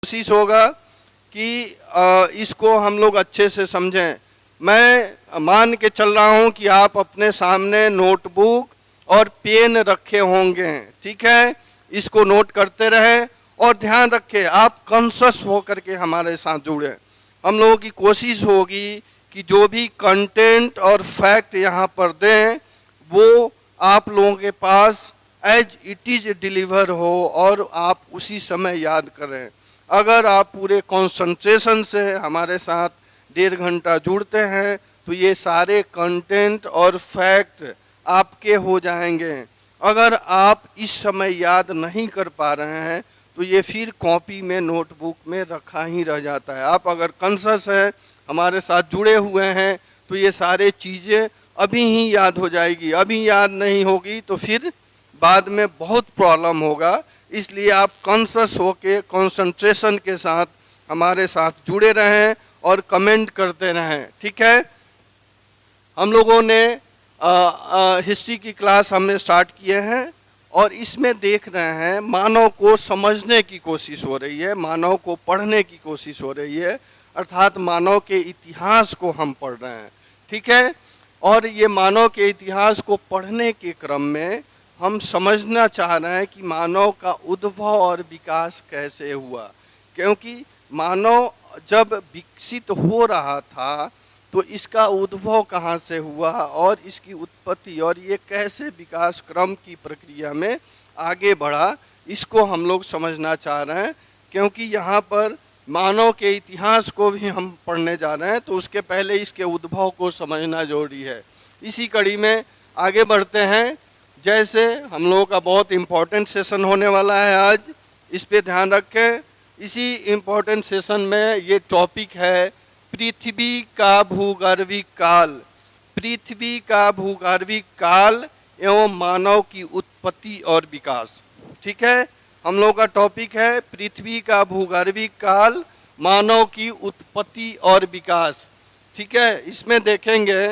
कोशिश होगा कि इसको हम लोग अच्छे से समझें। मैं मान के चल रहा हूं कि आप अपने सामने नोटबुक और पेन रखे होंगे, ठीक है। इसको नोट करते रहें और ध्यान रखें आप कॉन्शियस होकर के हमारे साथ जुड़े। हम लोगों की कोशिश होगी कि जो भी कंटेंट और फैक्ट यहाँ पर दें वो आप लोगों के पास एज इट इज डिलीवर हो और आप उसी समय याद करें। अगर आप पूरे कंसंट्रेशन से हमारे साथ 1.5 घंटा जुड़ते हैं तो ये सारे कंटेंट और फैक्ट आपके हो जाएंगे। अगर आप इस समय याद नहीं कर पा रहे हैं तो ये फिर कॉपी में नोटबुक में रखा ही रह जाता है। आप अगर कॉन्शियस हैं हमारे साथ जुड़े हुए हैं तो ये सारे चीज़ें अभी ही याद हो जाएगी। अभी याद नहीं होगी तो फिर बाद में बहुत प्रॉब्लम होगा। इसलिए आप कॉन्शियस होके कंसंट्रेशन के साथ हमारे साथ जुड़े रहें और कमेंट करते रहें, ठीक है। हम लोगों ने हिस्ट्री की क्लास हमने स्टार्ट किए हैं और इसमें देख रहे हैं मानव को समझने की कोशिश हो रही है, मानव को पढ़ने की कोशिश हो रही है, अर्थात मानव के इतिहास को हम पढ़ रहे हैं, ठीक है। और ये मानव के इतिहास को पढ़ने के क्रम में हम समझना चाह रहे हैं कि मानव का उद्भव और विकास कैसे हुआ। क्योंकि मानव जब विकसित हो रहा था तो इसका उद्भव कहाँ से हुआ और इसकी उत्पत्ति और ये कैसे विकास क्रम की प्रक्रिया में आगे बढ़ा, इसको हम लोग समझना चाह रहे हैं। क्योंकि यहाँ पर मानव के इतिहास को भी हम पढ़ने जा रहे हैं तो उसके पहले इसके उद्भव को समझना जरूरी है। इसी कड़ी में आगे बढ़ते हैं। जैसे हम लोगों का बहुत इम्पोर्टेंट सेशन होने वाला है आज, इस पे ध्यान रखें। इसी इम्पोर्टेंट सेशन में ये टॉपिक है पृथ्वी का भूगर्भिक काल। पृथ्वी का भूगर्भिक काल एवं मानव की उत्पत्ति और विकास, ठीक है। हम लोग का टॉपिक है पृथ्वी का भूगर्भिक काल, मानव की उत्पत्ति और विकास, ठीक है। इसमें देखेंगे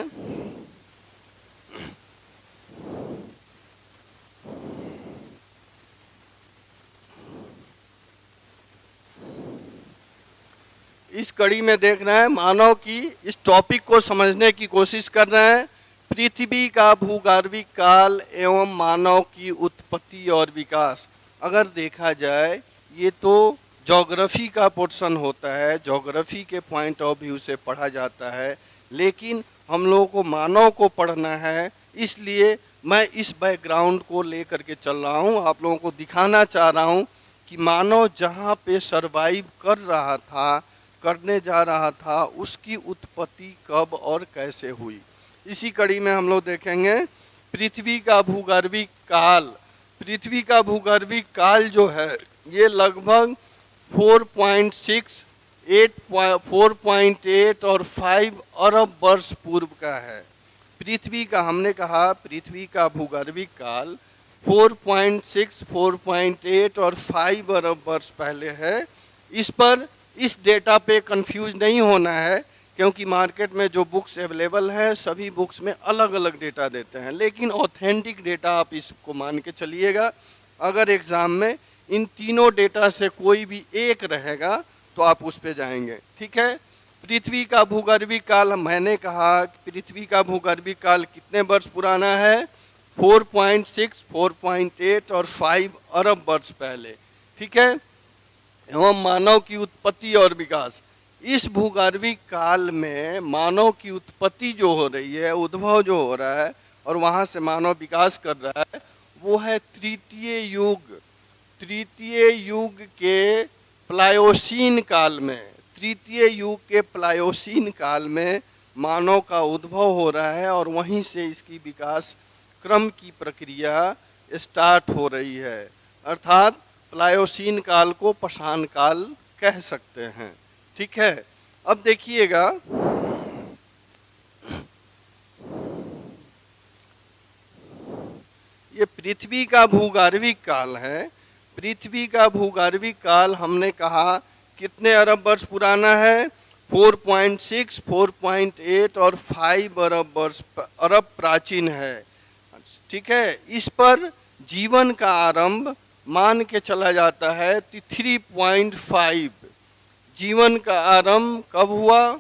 इस कड़ी में देख रहे हैं मानव की इस टॉपिक को समझने की कोशिश कर रहे हैं। पृथ्वी का भूगर्भिक काल एवं मानव की उत्पत्ति और विकास। अगर देखा जाए ये तो ज्योग्राफी का पोर्शन होता है, ज्योग्राफी के पॉइंट ऑफ व्यू से पढ़ा जाता है, लेकिन हम लोगों को मानव को पढ़ना है। इसलिए मैं इस बैकग्राउंड को लेकर के चल रहा हूँ, आप लोगों को दिखाना चाह रहा हूँ कि मानव जहाँ पे सरवाइव कर रहा था, करने जा रहा था, उसकी उत्पत्ति कब और कैसे हुई। इसी कड़ी में हम लोग देखेंगे पृथ्वी का भूगर्भिक काल। पृथ्वी का भूगर्भिक काल जो है ये लगभग 4.6, 4.8 और 5 अरब वर्ष पूर्व का है। पृथ्वी का हमने कहा पृथ्वी का भूगर्भिक काल 4.6, 4.8 और 5 अरब वर्ष पहले है। इस पर इस डेटा पे कंफ्यूज नहीं होना है क्योंकि मार्केट में जो बुक्स अवेलेबल हैं सभी बुक्स में अलग अलग डेटा देते हैं, लेकिन ऑथेंटिक डेटा आप इसको मान के चलिएगा। अगर एग्ज़ाम में इन तीनों डेटा से कोई भी एक रहेगा तो आप उस पे जाएंगे, ठीक है। पृथ्वी का भूगर्भिक काल मैंने कहा कि पृथ्वी का भूगर्भिक काल कितने वर्ष पुराना है, 4.6, 4.8 और 5 अरब वर्ष पहले, ठीक है। एवं मानव की उत्पत्ति और विकास। इस भूगर्भिक काल में मानव की उत्पत्ति जो हो रही है, उद्भव जो हो रहा है और वहाँ से मानव विकास कर रहा है, वो है तृतीय युग। तृतीय युग के प्लायोसीन काल में, तृतीय युग के प्लायोसीन काल में मानव का उद्भव हो रहा है और वहीं से इसकी विकास क्रम की प्रक्रिया स्टार्ट हो रही है। अर्थात प्लायोसीन काल को पाषाण काल कह सकते हैं, ठीक है। अब देखिएगा ये पृथ्वी का भूगर्भिक काल है। पृथ्वी का भूगर्भिक काल हमने कहा कितने अरब वर्ष पुराना है, 4.6, 4.8 और 5 अरब प्राचीन है, ठीक है। इस पर जीवन का आरंभ मान के चला जाता है 3.5 जीवन का आरंभ कब हुआ?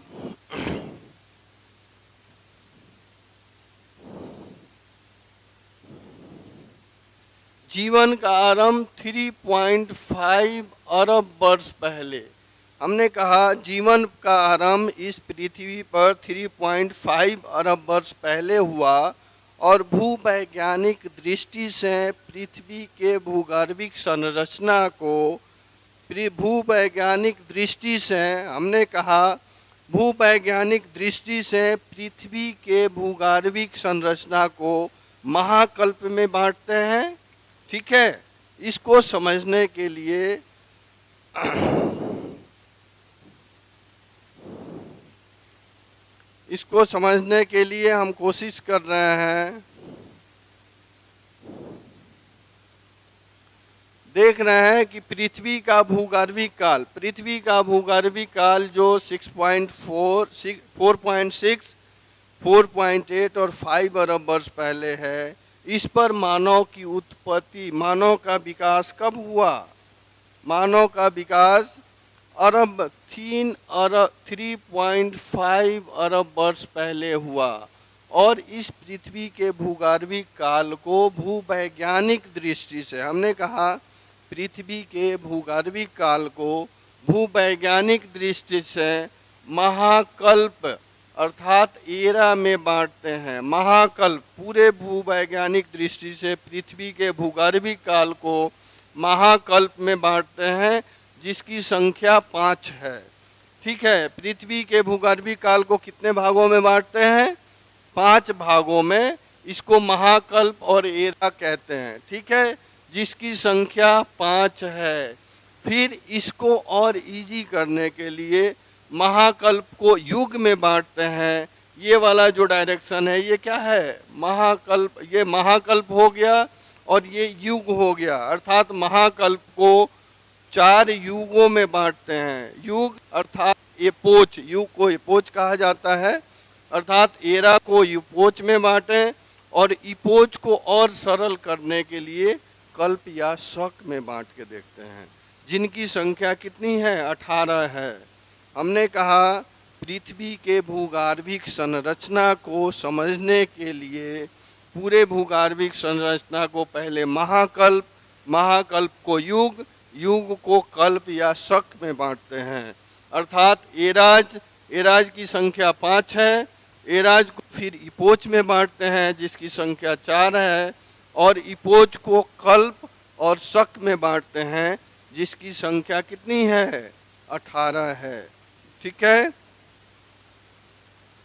जीवन का आरंभ 3.5 अरब वर्ष पहले। हमने कहा जीवन का आरंभ इस पृथ्वी पर 3.5 अरब वर्ष पहले हुआ और भूवैज्ञानिक दृष्टि से पृथ्वी के भूगर्भिक संरचना को भूवैज्ञानिक दृष्टि से हमने कहा भूवैज्ञानिक दृष्टि से पृथ्वी के भूगर्भिक संरचना को महाकल्प में बांटते हैं। ठीक है, इसको समझने के लिए हम कोशिश कर रहे हैं, देख रहे हैं कि पृथ्वी का भूगर्भिक काल जो 6.4, 4.6, 4.8 और 5 अरब वर्ष पहले है, इस पर मानव की उत्पत्ति, मानव का विकास कब हुआ? मानव का विकास 3.5 अरब वर्ष पहले हुआ और इस पृथ्वी के भूगर्भिक काल को भूवैज्ञानिक दृष्टि से, हमने कहा पृथ्वी के भूगर्भिक काल को भूवैज्ञानिक दृष्टि से महाकल्प अर्थात एरा में बांटते हैं। महाकल्प, पूरे भूवैज्ञानिक दृष्टि से पृथ्वी के भूगर्भिक काल को महाकल्प में बांटते हैं, जिसकी संख्या 5 है। ठीक है, पृथ्वी के भूगर्भिक काल को कितने भागों में बांटते हैं? 5 भागों में। इसको महाकल्प और एरा कहते हैं। ठीक है, जिसकी संख्या 5 है। फिर इसको और इजी करने के लिए महाकल्प को युग में बांटते हैं। ये वाला जो डायरेक्शन है ये क्या है? महाकल्प। ये महाकल्प हो गया और ये युग हो गया, अर्थात महाकल्प को 4 युगों में बांटते हैं। युग अर्थात एपोच, युग को एपोच कहा जाता है, अर्थात एरा को यूपोच में बांटें और इपोच को और सरल करने के लिए कल्प या शक में बांट के देखते हैं, जिनकी संख्या कितनी है? 18 है। हमने कहा पृथ्वी के भूगर्भिक संरचना को समझने के लिए पूरे भूगर्भिक संरचना को पहले महाकल्प, महाकल्प को युग, युग को कल्प या शक में बांटते हैं, अर्थात एराज, एराज की संख्या 5 है। एराज को फिर इपोच में बांटते हैं जिसकी संख्या 4 है और इपोच को कल्प और शक में बांटते हैं जिसकी संख्या कितनी है? 18 है। ठीक है,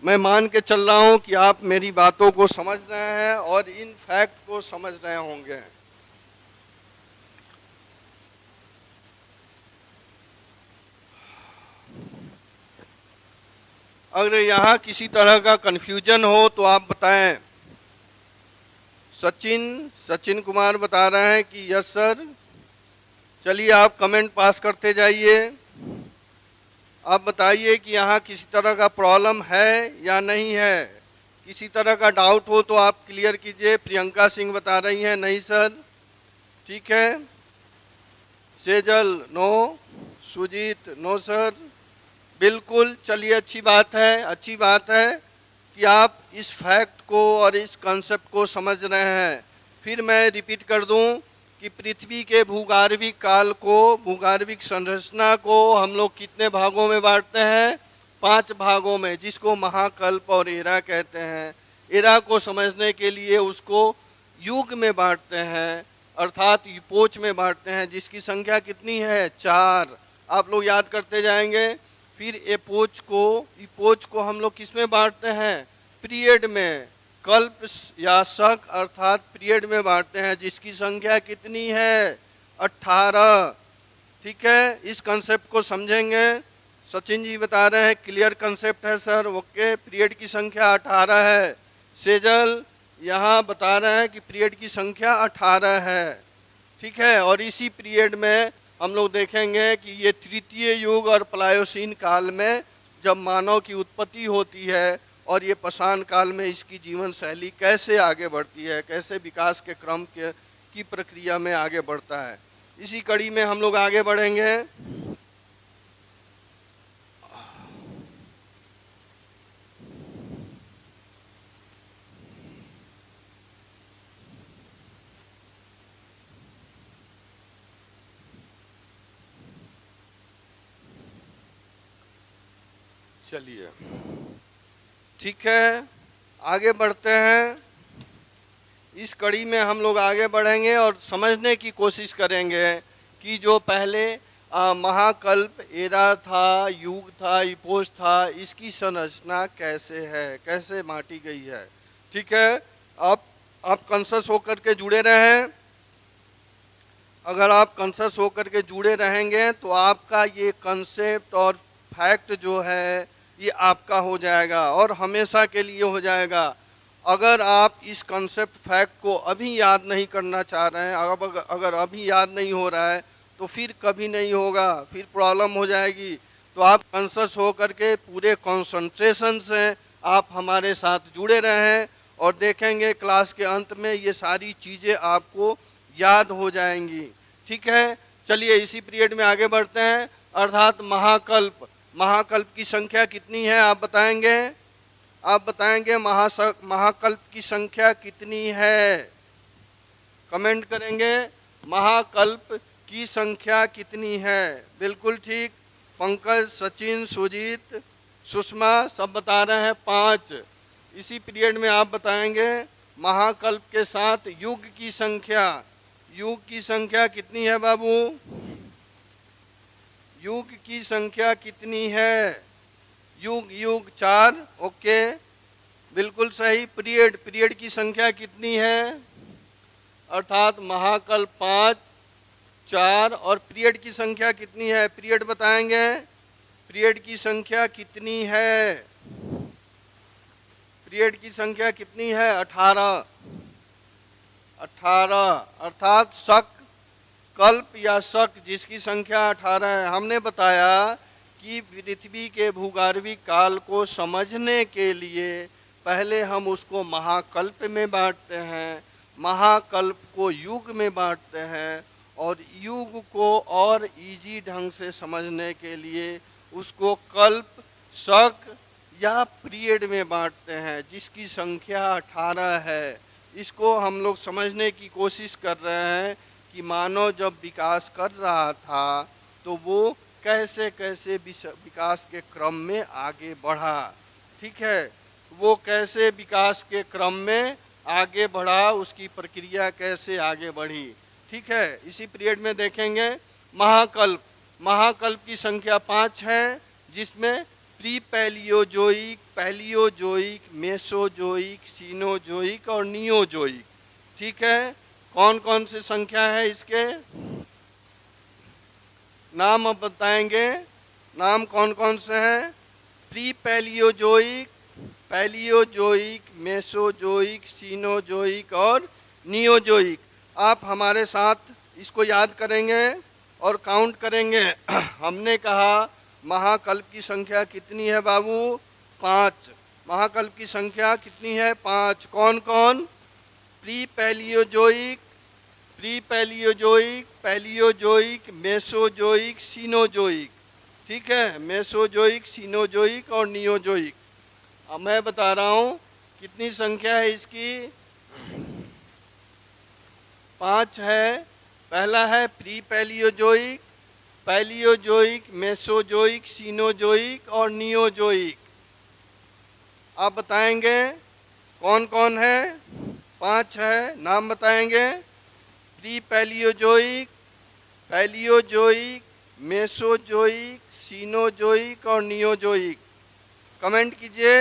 मैं मान के चल रहा हूं कि आप मेरी बातों को समझ रहे हैं और इन फैक्ट को समझ रहे होंगे। अगर यहाँ किसी तरह का कन्फ्यूजन हो तो आप बताएं। सचिन कुमार बता रहे हैं कि यस सर। चलिए आप कमेंट पास करते जाइए। आप बताइए कि यहाँ किसी तरह का प्रॉब्लम है या नहीं है। किसी तरह का डाउट हो तो आप क्लियर कीजिए। प्रियंका सिंह बता रही हैं नहीं सर। ठीक है, Sejal no, Sujeet no sir. बिल्कुल, चलिए अच्छी बात है, अच्छी बात है कि आप इस फैक्ट को और इस कॉन्सेप्ट को समझ रहे हैं। फिर मैं रिपीट कर दूं कि पृथ्वी के भूगर्भिक काल को, भूगर्भिक संरचना को हम लोग कितने भागों में बांटते हैं? 5 भागों में, जिसको महाकल्प और एरा कहते हैं। एरा को समझने के लिए उसको युग में बांटते हैं, अर्थात युपोच में बांटते हैं, जिसकी संख्या कितनी है? 4। आप लोग याद करते जाएंगे। फिर एपोच को हम लोग किस में बांटते हैं? पीरियड में, कल्प या शक अर्थात पीरियड में बांटते हैं, जिसकी संख्या कितनी है? 18। ठीक है, इस कंसेप्ट को समझेंगे। सचिन जी बता रहे हैं क्लियर कंसेप्ट है सर। ओके, पीरियड की संख्या 18 है। सेजल यहाँ बता रहे हैं कि पीरियड की संख्या 18 है। ठीक है, और इसी पीरियड में हम लोग देखेंगे कि ये तृतीय युग और प्लायोसीन काल में जब मानव की उत्पत्ति होती है और ये पाषाण काल में इसकी जीवन शैली कैसे आगे बढ़ती है, कैसे विकास के क्रम की प्रक्रिया में आगे बढ़ता है। इसी कड़ी में हम लोग आगे बढ़ेंगे। चलिए ठीक है, आगे बढ़ते हैं। इस कड़ी में हम लोग आगे बढ़ेंगे और समझने की कोशिश करेंगे कि जो पहले महाकल्प एरा था, युग था, इपोष था, इसकी संरचना कैसे है, कैसे बांटी गई है। ठीक है, आप कॉन्शस होकर के जुड़े रहें। अगर आप कॉन्शस होकर के जुड़े रहेंगे तो आपका ये कंसेप्ट और फैक्ट जो है ये आपका हो जाएगा और हमेशा के लिए हो जाएगा। अगर आप इस कंसेप्ट फैक्ट को अभी याद नहीं करना चाह रहे हैं, अगर अभी याद नहीं हो रहा है तो फिर कभी नहीं होगा, फिर प्रॉब्लम हो जाएगी। तो आप कॉन्शस होकर के पूरे कंसंट्रेशन से आप हमारे साथ जुड़े रहें और देखेंगे क्लास के अंत में ये सारी चीज़ें आपको याद हो जाएंगी। ठीक है, चलिए इसी पीरियड में आगे बढ़ते हैं। अर्थात महाकल्प, महाकल्प की संख्या कितनी है आप बताएंगे? आप बताएंगे महाकल्प की संख्या कितनी है? कमेंट करेंगे महाकल्प की संख्या कितनी है। बिल्कुल ठीक, पंकज, सचिन, सुजीत, सुषमा सब बता रहे हैं 5। इसी पीरियड में आप बताएंगे महाकल्प के साथ युग की संख्या, युग की संख्या कितनी है बाबू? युग की संख्या कितनी है? युग 4, ओके बिल्कुल सही। पीरियड की संख्या कितनी है? अर्थात महाकल्प 5, 4 और पीरियड की संख्या कितनी है? पीरियड बताएंगे, पीरियड की संख्या कितनी है? पीरियड की संख्या कितनी है? 18 अर्थात शक, कल्प या शक जिसकी संख्या 18 है। हमने बताया कि पृथ्वी के भूगर्भिक काल को समझने के लिए पहले हम उसको महाकल्प में बांटते हैं, महाकल्प को युग में बांटते हैं और युग को और इजी ढंग से समझने के लिए उसको कल्प, शक या पीरियड में बांटते हैं जिसकी संख्या 18 है। इसको हम लोग समझने की कोशिश कर रहे हैं कि मानव जब विकास कर रहा था तो वो कैसे कैसे विकास के क्रम में आगे बढ़ा। ठीक है, वो कैसे विकास के क्रम में आगे बढ़ा, उसकी प्रक्रिया कैसे आगे बढ़ी। ठीक है, इसी पीरियड में देखेंगे महाकल्प, महाकल्प की संख्या 5 है जिसमें pre Palaeozoic, Palaeozoic, Mesozoic, Cenozoic और नियोजोइक। ठीक है, कौन कौन सी संख्या है इसके नाम अब बताएंगे। नाम कौन कौन से हैं? Pre Palaeozoic, Palaeozoic, Mesozoic, Cenozoic और नियोजोइक। आप हमारे साथ इसको याद करेंगे और काउंट करेंगे। हमने कहा महाकल्प की संख्या कितनी है बाबू? 5। महाकल्प की संख्या कितनी है? 5। कौन कौन? Pre Palaeozoic, pre Palaeozoic, Palaeozoic, Mesozoic, Cenozoic. ठीक है, मेसोजोइक, सीनोजोइक और नियोजोइक। अब मैं बता रहा हूँ कितनी संख्या है इसकी। 5 है। पहला है pre Palaeozoic, Palaeozoic, Mesozoic, Cenozoic और नियोजोइक। आप बताएंगे कौन कौन है? 5 है, नाम बताएंगे। Pre Palaeozoic, Palaeozoic, Mesozoic, Cenozoic और नियोजोइक। कमेंट कीजिए।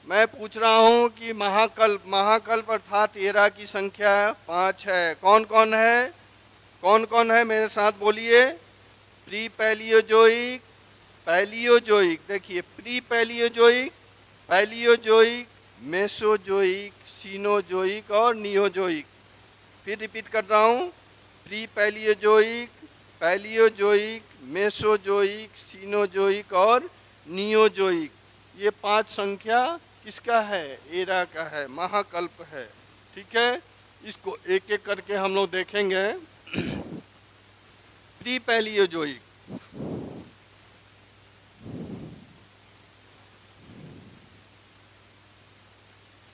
मैं पूछ रहा हूँ कि महाकल्प, महाकल्प अर्थात एरा की संख्या 5 है। कौन कौन है? कौन कौन है मेरे साथ बोलिए। प्री पैलियोजोइक, पैलियोजोइक, देखिए pre Palaeozoic, Palaeozoic, Mesozoic, Cenozoic और नियोजोइक। फिर रिपीट कर रहा हूँ, pre Palaeozoic, Palaeozoic, Mesozoic, Cenozoic और नियोजोइक। ये 5 संख्या किसका है? एरा का है, महाकल्प है। ठीक है, इसको एक एक करके हम लोग देखेंगे। Pre Palaeozoic,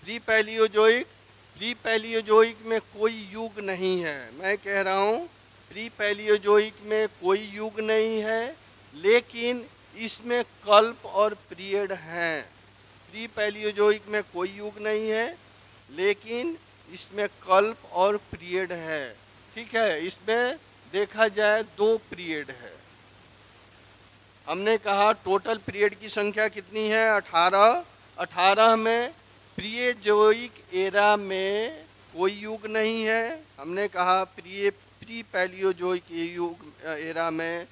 pre Palaeozoic, pre Palaeozoic में कोई युग नहीं है। मैं कह रहा हूँ प्री पैलियोजोइक में कोई युग नहीं है, लेकिन इसमें कल्प और पीरियड हैं। प्री पैलियोजोइक में कोई युग नहीं है, लेकिन इसमें कल्प और पीरियड है। ठीक है, इसमें देखा जाए 2 पीरियड है। हमने कहा टोटल पीरियड की संख्या कितनी है? 18। 18 में प्रीजोइक एरा में कोई युग नहीं है। हमने कहा प्री पैलियोजोइक युग एरा में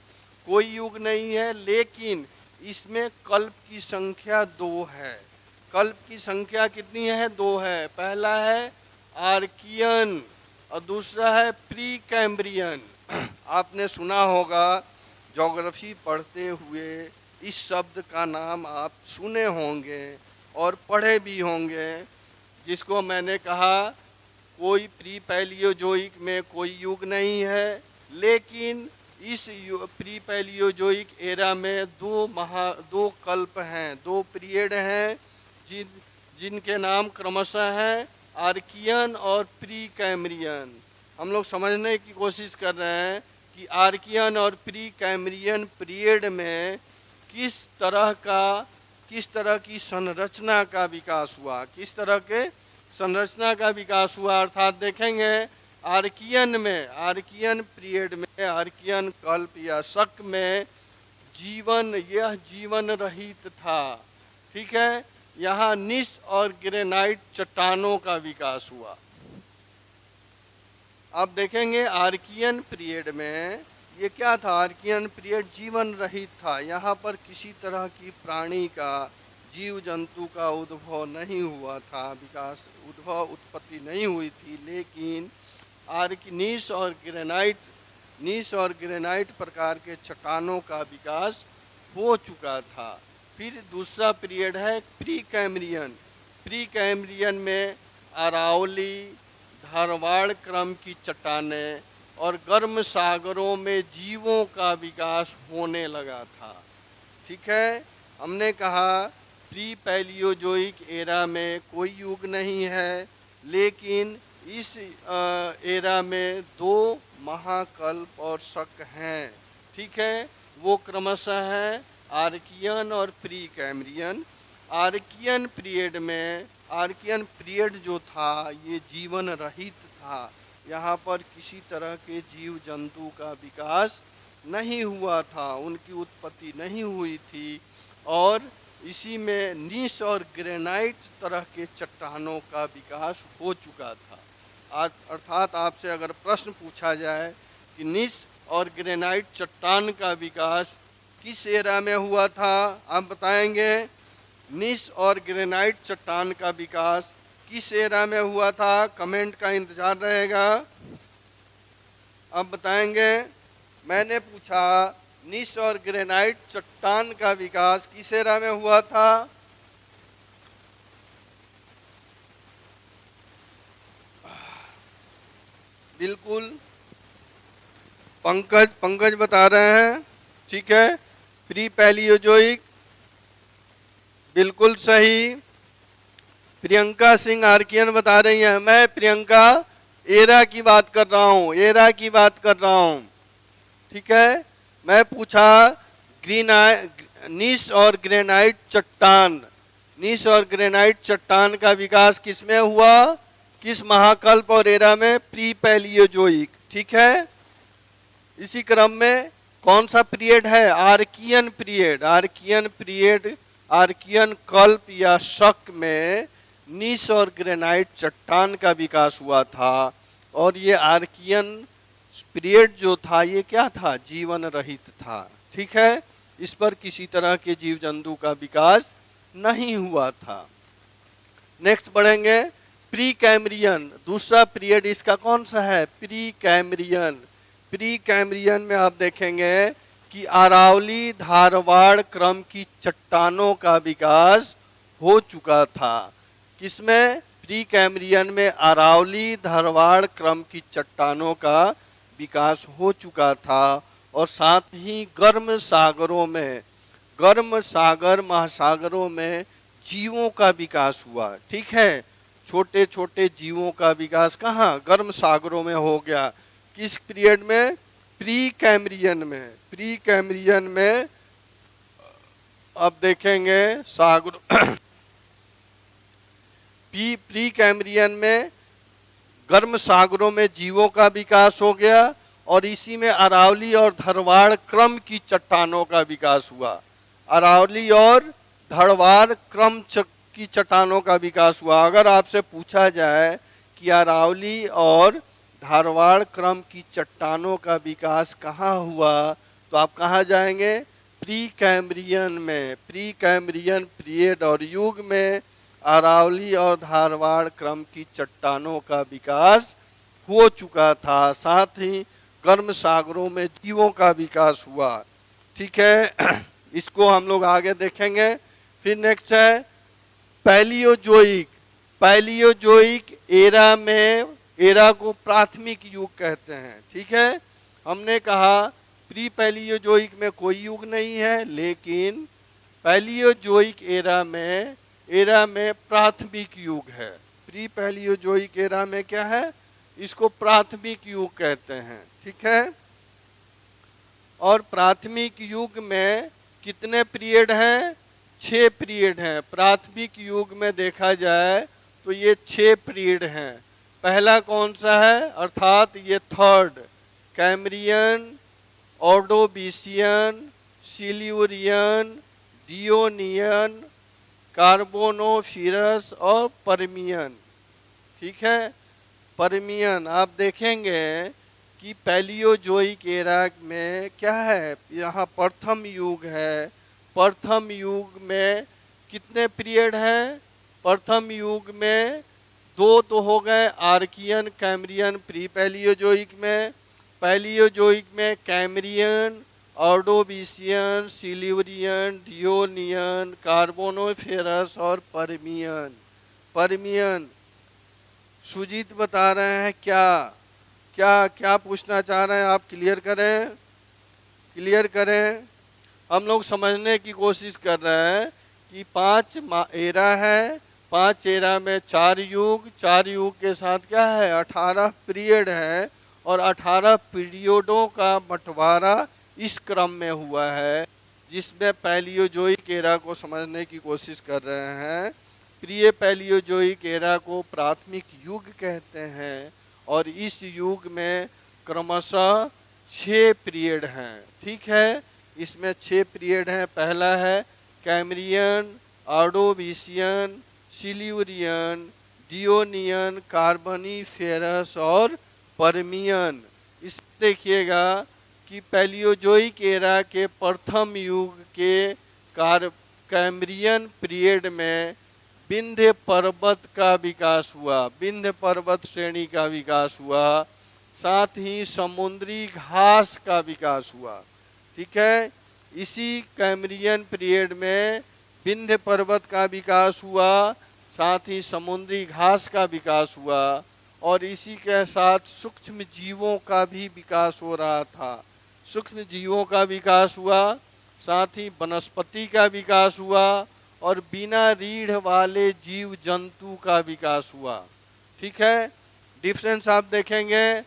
कोई युग नहीं है, लेकिन इसमें कल्प की संख्या 2 है। कल्प की संख्या कितनी है? 2 है। पहला है आर्कियन और दूसरा है प्री कैम्ब्रियन। आपने सुना होगा, ज्योग्राफी पढ़ते हुए इस शब्द का नाम आप सुने होंगे और पढ़े भी होंगे, जिसको मैंने कहा कोई प्री पैलियोजोइक में कोई युग नहीं है, लेकिन इस प्री पैलियोजोइक एरा में 2 कल्प हैं, 2 पीरियड हैं, जिनके नाम क्रमशः हैं आर्कियन और प्री कैम्ब्रियन। हम लोग समझने की कोशिश कर रहे हैं कि आर्कियन और प्री कैम्ब्रियन पीरियड में किस तरह की संरचना का विकास हुआ, किस तरह के संरचना का विकास हुआ। अर्थात देखेंगे आर्कियन पीरियड में, आर्कियन कल्प या शक में यह जीवन रहित था। ठीक है, यहाँ निस और ग्रेनाइट चट्टानों का विकास हुआ। अब देखेंगे आर्कियन पीरियड में ये क्या था? आर्कियन पीरियड जीवन रहित था। यहाँ पर किसी तरह की प्राणी का, जीव जंतु का उद्भव नहीं हुआ था, उत्पत्ति नहीं हुई थी, लेकिन नीस और ग्रेनाइट प्रकार के चट्टानों का विकास हो चुका था। फिर दूसरा पीरियड है प्री कैम्ब्रियन। प्री कैम्ब्रियन में अरावली, धारवाड़ क्रम की चट्टानें और गर्म सागरों में जीवों का विकास होने लगा था। ठीक है, हमने कहा प्री पैलियोजोइक एरा में कोई युग नहीं है, लेकिन इस एरा में 2 महाकल्प और शक हैं। ठीक है, वो क्रमशः है आर्कियन और प्री कैम्ब्रियन। आर्कियन पीरियड जो था ये जीवन रहित था। यहाँ पर किसी तरह के जीव जंतु का विकास नहीं हुआ था, उनकी उत्पत्ति नहीं हुई थी, और इसी में नीस और ग्रेनाइट तरह के चट्टानों का विकास हो चुका था। अर्थात आपसे अगर प्रश्न पूछा जाए कि नीस और ग्रेनाइट चट्टान का विकास किस एरा में हुआ था, आप बताएंगे नीस और ग्रेनाइट चट्टान का विकास किस एरा में हुआ था? कमेंट का इंतजार रहेगा। अब बताएंगे, मैंने पूछा नीस और ग्रेनाइट चट्टान का विकास किस एरा में हुआ था? बिल्कुल पंकज बता रहे हैं। ठीक है, प्री पैलियोजोइक, बिल्कुल सही। प्रियंका सिंह आर्कियन बता रही हैं। मैं प्रियंका एरा की बात कर रहा हूँ। ठीक है, मैं पूछा नीस और ग्रेनाइट चट्टान का विकास किसमें हुआ? किस महाकल्प और एरा में? Pre Palaeozoic. ठीक है, इसी क्रम में कौन सा पीरियड है? Archaean period. आर्कियन कल्प या शक में नीस और ग्रेनाइट चट्टान का विकास हुआ था, और ये आर्कियन पीरियड जो था ये क्या था? जीवन रहित था। ठीक है, इस पर किसी तरह के जीव जंतु का विकास नहीं हुआ था। नेक्स्ट बढ़ेंगे प्री कैम्ब्रियन। दूसरा पीरियड इसका कौन सा है? प्री कैम्ब्रियन में आप देखेंगे कि अरावली धारवाड़ क्रम की चट्टानों का विकास हो चुका था। किसमें? प्री कैम्ब्रियन में अरावली धारवाड़ क्रम की चट्टानों का विकास हो चुका था, और साथ ही गर्म महासागरों में जीवों का विकास हुआ। ठीक है, छोटे छोटे जीवों का विकास कहाँ? गर्म सागरों में हो गया। किस पीरियड में? प्री कैम्ब्रियन में अब देखेंगे सागर प्री कैम्ब्रियन में गर्म सागरों में जीवों का विकास हो गया और इसी में अरावली और धरवाड़ क्रम की चट्टानों का विकास हुआ। अरावली और धरवाड़ क्रम की चट्टानों का विकास हुआ। अगर आपसे पूछा जाए कि अरावली और धारवाड़ क्रम की चट्टानों का विकास कहाँ हुआ तो आप कहाँ जाएंगे? प्री कैम्ब्रियन में। प्री कैम्ब्रियन पीरियड और युग में अरावली और धारवाड़ क्रम की चट्टानों का विकास हो चुका था। साथ ही गर्म सागरों में जीवों का विकास हुआ। ठीक है, इसको हम लोग आगे देखेंगे। फिर नेक्स्ट है पैलियोजोइक। पैलियोजोइक एरा में, एरा को प्राथमिक युग कहते हैं। ठीक है, हमने कहा प्री पैलियोजोइक में कोई युग नहीं है, लेकिन पैलियोजोइक एरा में प्राथमिक युग है। प्री पैलियोजोइक एरा में क्या है? इसको प्राथमिक युग कहते हैं। ठीक है, और प्राथमिक युग में कितने पीरियड हैं? 6 पीरियड हैं। प्राथमिक युग में देखा जाए तो ये 6 पीरियड हैं। पहला कौन सा है? अर्थात ये थर्ड, कैम्ब्रियन, ऑर्डोविशियन, सिल्यूरियन, डियोनियन, कार्बोनोफिरस और पर्मियन। ठीक है, पर्मियन आप देखेंगे कि पैलियोजोइक एरा में क्या है? यहाँ प्रथम युग है। प्रथम युग में कितने पीरियड हैं? प्रथम युग में 2 तो हो गए, आर्कियन, कैम्ब्रियन। प्री पैलियोजोइक में, पैलियोजोइक में कैम्ब्रियन, ऑर्डोविशियन, सिल्यूरियन, डियोनियन, कार्बोनोफेरस और पर्मियन। पर्मियन सुजीत बता रहे हैं क्या क्या क्या पूछना चाह रहे हैं आप? क्लियर करें, क्लियर करें। हम लोग समझने की कोशिश कर रहे हैं कि 5 एरा है, 5 एरा में 4 युग, 4 युग के साथ क्या है? 18 पीरियड है और 18 पीरियडों का बंटवारा इस क्रम में हुआ है, जिसमें पैलियोजोइक एरा को समझने की कोशिश कर रहे हैं। प्री पैलियोजोइक एरा को प्राथमिक युग कहते हैं और इस युग में क्रमशः 6 पीरियड हैं। ठीक है, इसमें 6 पीरियड हैं। पहला है कैम्ब्रियन, ऑर्डोविशियन, सिल्यूरियन, डियोनियन, कार्बोनिफेरस और पर्मियन। इस देखिएगा कि पैलियोजोइक एरा के प्रथम युग के कैम्ब्रियन पीरियड में विंध्य पर्वत का विकास हुआ, विंध्य पर्वत श्रेणी का विकास हुआ। साथ ही समुद्री घास का विकास हुआ। ठीक है, इसी कैम्ब्रियन पीरियड में विंध्य पर्वत का विकास हुआ, साथ ही समुद्री घास का विकास हुआ और इसी के साथ सूक्ष्म जीवों का भी विकास हो रहा था। सूक्ष्म जीवों का विकास हुआ, साथ ही वनस्पति का विकास हुआ और बिना रीढ़ वाले जीव जंतु का विकास हुआ। ठीक है, डिफरेंस आप देखेंगे।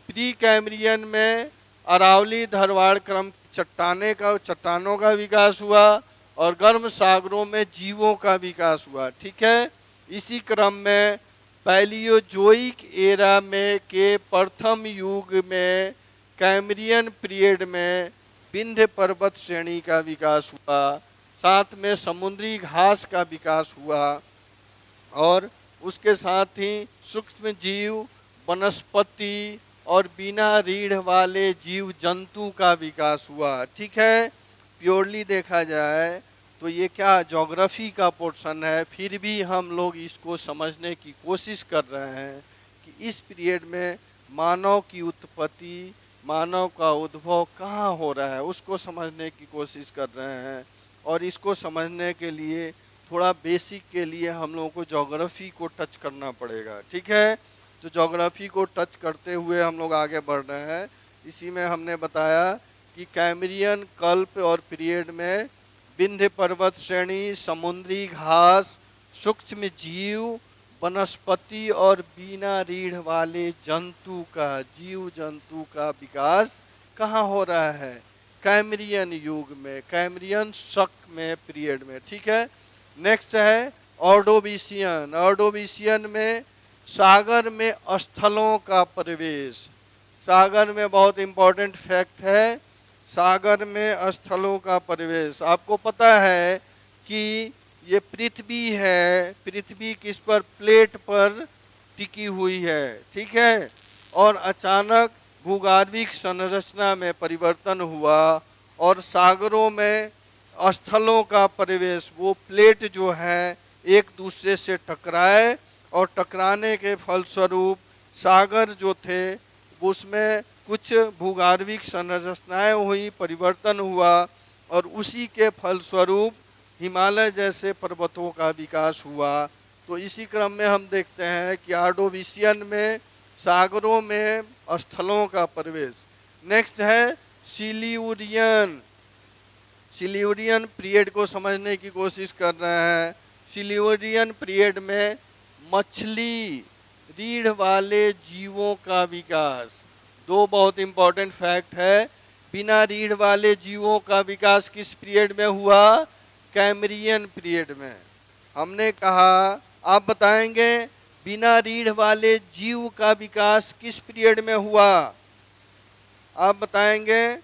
प्री कैम्ब्रियन में अरावली धरवाड़ क्रम चट्टानों का विकास हुआ और गर्म सागरों में जीवों का विकास हुआ। ठीक है, इसी क्रम में पैलियोजोइक एरा में के प्रथम युग में कैम्ब्रियन पीरियड में विंध्य पर्वत श्रेणी का विकास हुआ, साथ में समुद्री घास का विकास हुआ और उसके साथ ही सूक्ष्म जीव, वनस्पति और बिना रीढ़ वाले जीव जंतु का विकास हुआ। ठीक है, प्योरली देखा जाए तो ये क्या ज्योग्राफी का पोर्शन है, फिर भी हम लोग इसको समझने की कोशिश कर रहे हैं कि इस पीरियड में मानव की उत्पत्ति, मानव का उद्भव कहाँ हो रहा है, उसको समझने की कोशिश कर रहे हैं। और इसको समझने के लिए थोड़ा बेसिक के लिए हम लोगों को ज्योग्राफी को टच करना पड़ेगा। ठीक है, तो ज्योग्राफी को टच करते हुए हम लोग आगे बढ़ रहे हैं। इसी में हमने बताया कि कैम्ब्रियन कल्प और पीरियड में विंध्य पर्वत श्रेणी, समुद्री घास, सूक्ष्म जीव, वनस्पति और बिना रीढ़ वाले जीव जंतु का विकास कहाँ हो रहा है? कैम्ब्रियन युग में, कैम्ब्रियन शक में, पीरियड में, ठीक है। नेक्स्ट है ऑर्डोविशियन। ऑर्डोविशियन में सागर में स्थलों का प्रवेश। सागर में बहुत इंपॉर्टेंट फैक्ट है, सागर में स्थलों का प्रवेश। आपको पता है कि ये पृथ्वी है, पृथ्वी किस पर, प्लेट पर टिकी हुई है, ठीक है। और अचानक भूगर्भिक संरचना में परिवर्तन हुआ और सागरों में स्थलों का प्रवेश, वो प्लेट जो है एक दूसरे से टकराए और टकराने के फलस्वरूप सागर जो थे उसमें कुछ भूगर्भिक संरचनाएं हुई, परिवर्तन हुआ और उसी के फलस्वरूप हिमालय जैसे पर्वतों का विकास हुआ। तो इसी क्रम में हम देखते हैं कि ऑर्डोविशियन में सागरों में स्थलों का प्रवेश। नेक्स्ट है सिल्यूरियन। सिल्यूरियन पीरियड को समझने की कोशिश कर रहे हैं। सिल्यूरियन पीरियड में मछली, रीढ़ वाले जीवों का विकास। दो बहुत इंपॉर्टेंट फैक्ट है, बिना रीढ़ वाले जीवों का विकास किस पीरियड में हुआ, कैम्ब्रियन पीरियड में। हमने कहा, आप बताएंगे बिना रीढ़ वाले जीव का विकास किस पीरियड में हुआ, आप बताएंगे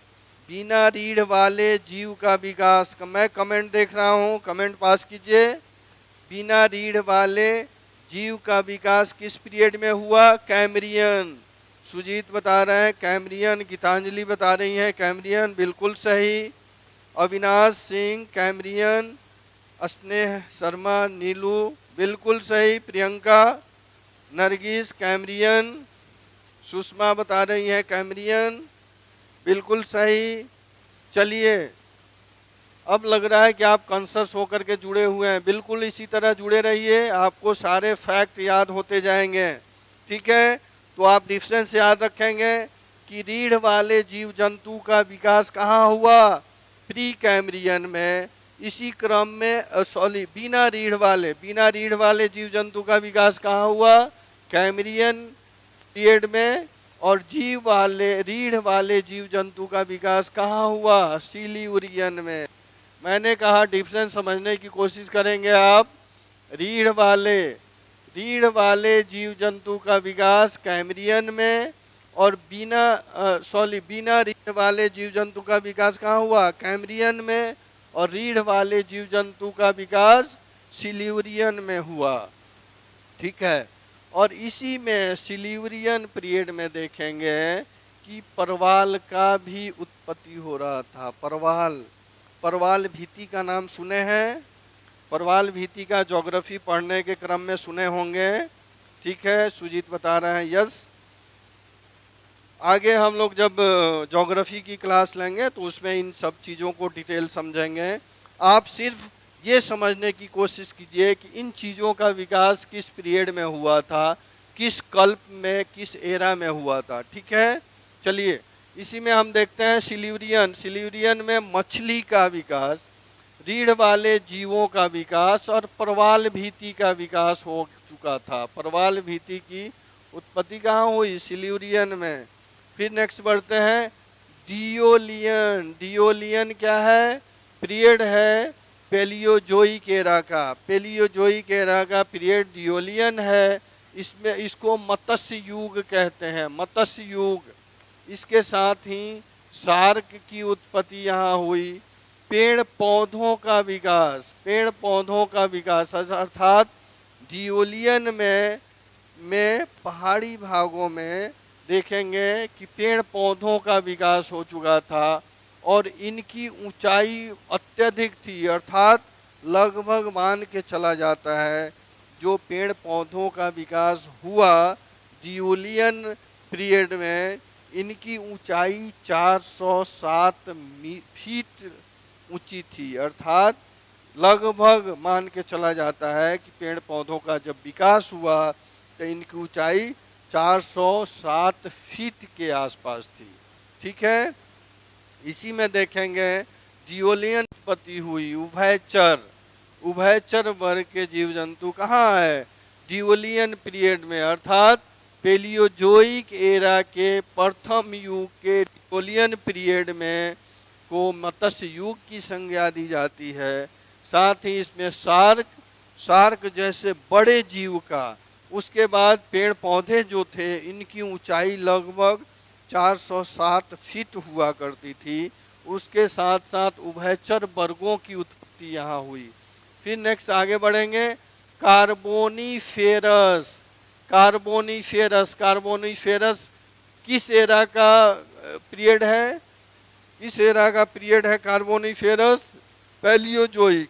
बिना रीढ़ वाले जीव का विकास। मैं कमेंट देख रहा हूँ, कमेंट पास कीजिए। बिना रीढ़ वाले जीव का विकास किस पीरियड में हुआ, कैम्ब्रियन। सुजीत बता रहे हैं कैम्ब्रियन, गीतांजलि बता रही हैं कैम्ब्रियन, बिल्कुल सही। अविनाश सिंह कैम्ब्रियन, स्नेह शर्मा, नीलू बिल्कुल सही, प्रियंका, नरगिस कैम्ब्रियन, सुषमा बता रही हैं कैम्ब्रियन, बिल्कुल सही। चलिए, अब लग रहा है कि आप कॉन्शस होकर के जुड़े हुए हैं, बिल्कुल इसी तरह जुड़े रहिए, आपको सारे फैक्ट याद होते जाएंगे, ठीक है। तो आप डिफरेंस याद रखेंगे कि रीढ़ वाले जीव जंतु का विकास कहाँ हुआ, प्री कैम्ब्रियन में। इसी क्रम में बिना रीढ़ वाले जीव जंतु का विकास कहाँ हुआ, कैम्ब्रियन पीरियड में। और रीढ़ वाले जीव जंतु का विकास कहाँ हुआ, सिल्यूरियन में। मैंने कहा डिफरेंस समझने की कोशिश करेंगे आप। रीढ़ वाले जीव जंतु का विकास कैम्ब्रियन में और बिना रीढ़ वाले जीव जंतु का विकास कहाँ हुआ, कैम्ब्रियन में। और रीढ़ वाले जीव जंतु का विकास सिल्यूरियन में हुआ, ठीक है। और इसी में सिल्यूरियन पीरियड में देखेंगे कि परवाल का भी उत्पत्ति हो रहा था। परवाल भीति का नाम सुने हैं, परवाल भीति का ज्योग्राफी पढ़ने के क्रम में सुने होंगे, ठीक है। सुजीत बता रहे हैं यस। आगे हम लोग जब ज्योग्राफी की क्लास लेंगे तो उसमें इन सब चीज़ों को डिटेल समझेंगे। आप सिर्फ ये समझने की कोशिश कीजिए कि इन चीज़ों का विकास किस पीरियड में हुआ था, किस कल्प में, किस एरा में हुआ था, ठीक है। चलिए, इसी में हम देखते हैं सिल्यूरियन में मछली का विकास, रीढ़ वाले जीवों का विकास और परवाल भीति का विकास हो चुका था। परवाल भीति की उत्पत्ति कहाँ हुई, सिल्यूरियन में। फिर नेक्स्ट बढ़ते हैं डियोलियन क्या है, पीरियड है पेलियोजोइक एरा का पीरियड डियोलियन है। इसको मत्स्य युग कहते हैं, मत्स्य युग। इसके साथ ही शार्क की उत्पत्ति यहाँ हुई। पेड़ पौधों का विकास अर्थात डियोलियन में पहाड़ी भागों में देखेंगे कि पेड़ पौधों का विकास हो चुका था और इनकी ऊंचाई अत्यधिक थी, अर्थात लगभग मान के चला जाता है जो पेड़ पौधों का विकास हुआ डियोलियन पीरियड में, इनकी ऊंचाई 407 फीट ऊंची थी। अर्थात लगभग मान के चला जाता है कि पेड़ पौधों का जब विकास हुआ तो इनकी ऊंचाई 407 फीट के आसपास थी, ठीक है। इसी में देखेंगे डियोलियन उत्पत्ति हुई उभयचर वर्ग के जीव जंतु कहाँ है, डियोलियन पीरियड में, अर्थात पेलियोजोइक एरा के प्रथम युग के डियोलियन पीरियड में को मत्स्य युग की संज्ञा दी जाती है। साथ ही इसमें शार्क जैसे बड़े जीव का, उसके बाद पेड़ पौधे जो थे इनकी ऊंचाई लगभग 407 फीट हुआ करती थी। उसके साथ साथ उभयचर वर्गों की उत्पत्ति यहाँ हुई। फिर नेक्स्ट आगे बढ़ेंगे, कार्बोनीफेरस। कार्बोनीफेरस किस एरा का पीरियड है? इस एरा का पीरियड है कार्बोनीफेरस पैलियोजोइक।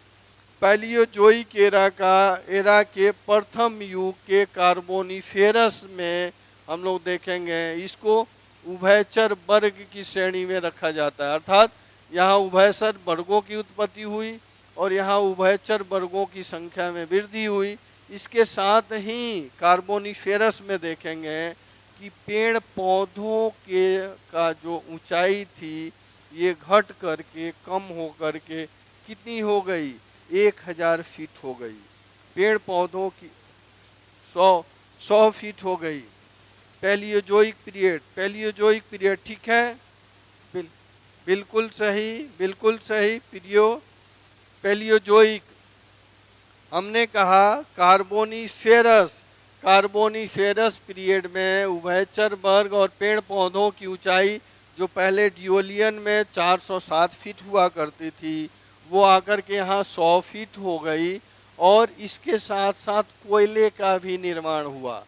पैलियोजोइक एरा के प्रथम युग के कार्बोनीफेरस में हम लोग देखेंगे। इसको उभयचर वर्ग की श्रेणी में रखा जाता है, अर्थात यहाँ उभयचर वर्गों की उत्पत्ति हुई और यहाँ उभयचर वर्गों की संख्या में वृद्धि हुई। इसके साथ ही कार्बोनीफेरस में देखेंगे कि पेड़ पौधों के का जो ऊंचाई थी ये घट करके कम हो करके कितनी हो गई? 1000 फीट हो गई। पेड़ पौधों की 100 फीट हो गई। पैलियोजोइक पीरियड, ठीक है, बिल्कुल सही पैलियोजोइक। हमने कहा कार्बोनीफेरस पीरियड में उभयचर वर्ग और पेड़ पौधों की ऊंचाई जो पहले डियोलियन में 407 फीट हुआ करती थी वो आकर के यहाँ 100 फीट हो गई। और इसके साथ साथ कोयले का भी निर्माण हुआ।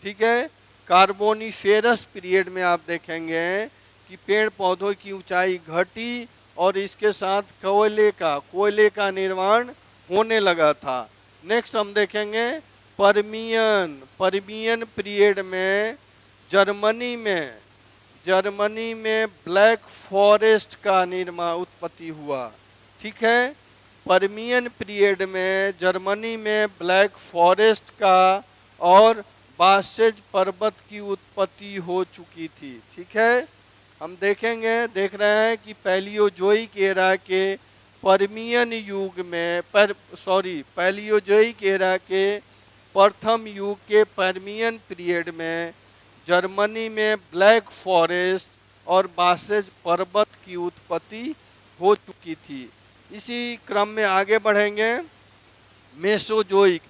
ठीक है, कार्बोनीफेरस पीरियड में आप देखेंगे कि पेड़ पौधों की ऊंचाई घटी और इसके साथ कोयले का निर्माण होने लगा था। नेक्स्ट हम देखेंगे परमियन पीरियड में जर्मनी में ब्लैक फॉरेस्ट का उत्पत्ति हुआ। ठीक है, परमियन पीरियड में जर्मनी में ब्लैक फॉरेस्ट का और बासेज पर्वत की उत्पत्ति हो चुकी थी। ठीक है, हम देख रहे हैं कि पैलियोजोइक एरा के पैलियोजोइक एरा के प्रथम युग के परमियन पीरियड में जर्मनी में ब्लैक फॉरेस्ट और बासेज पर्वत की उत्पत्ति हो चुकी थी। इसी क्रम में आगे बढ़ेंगे। मेसोजोइक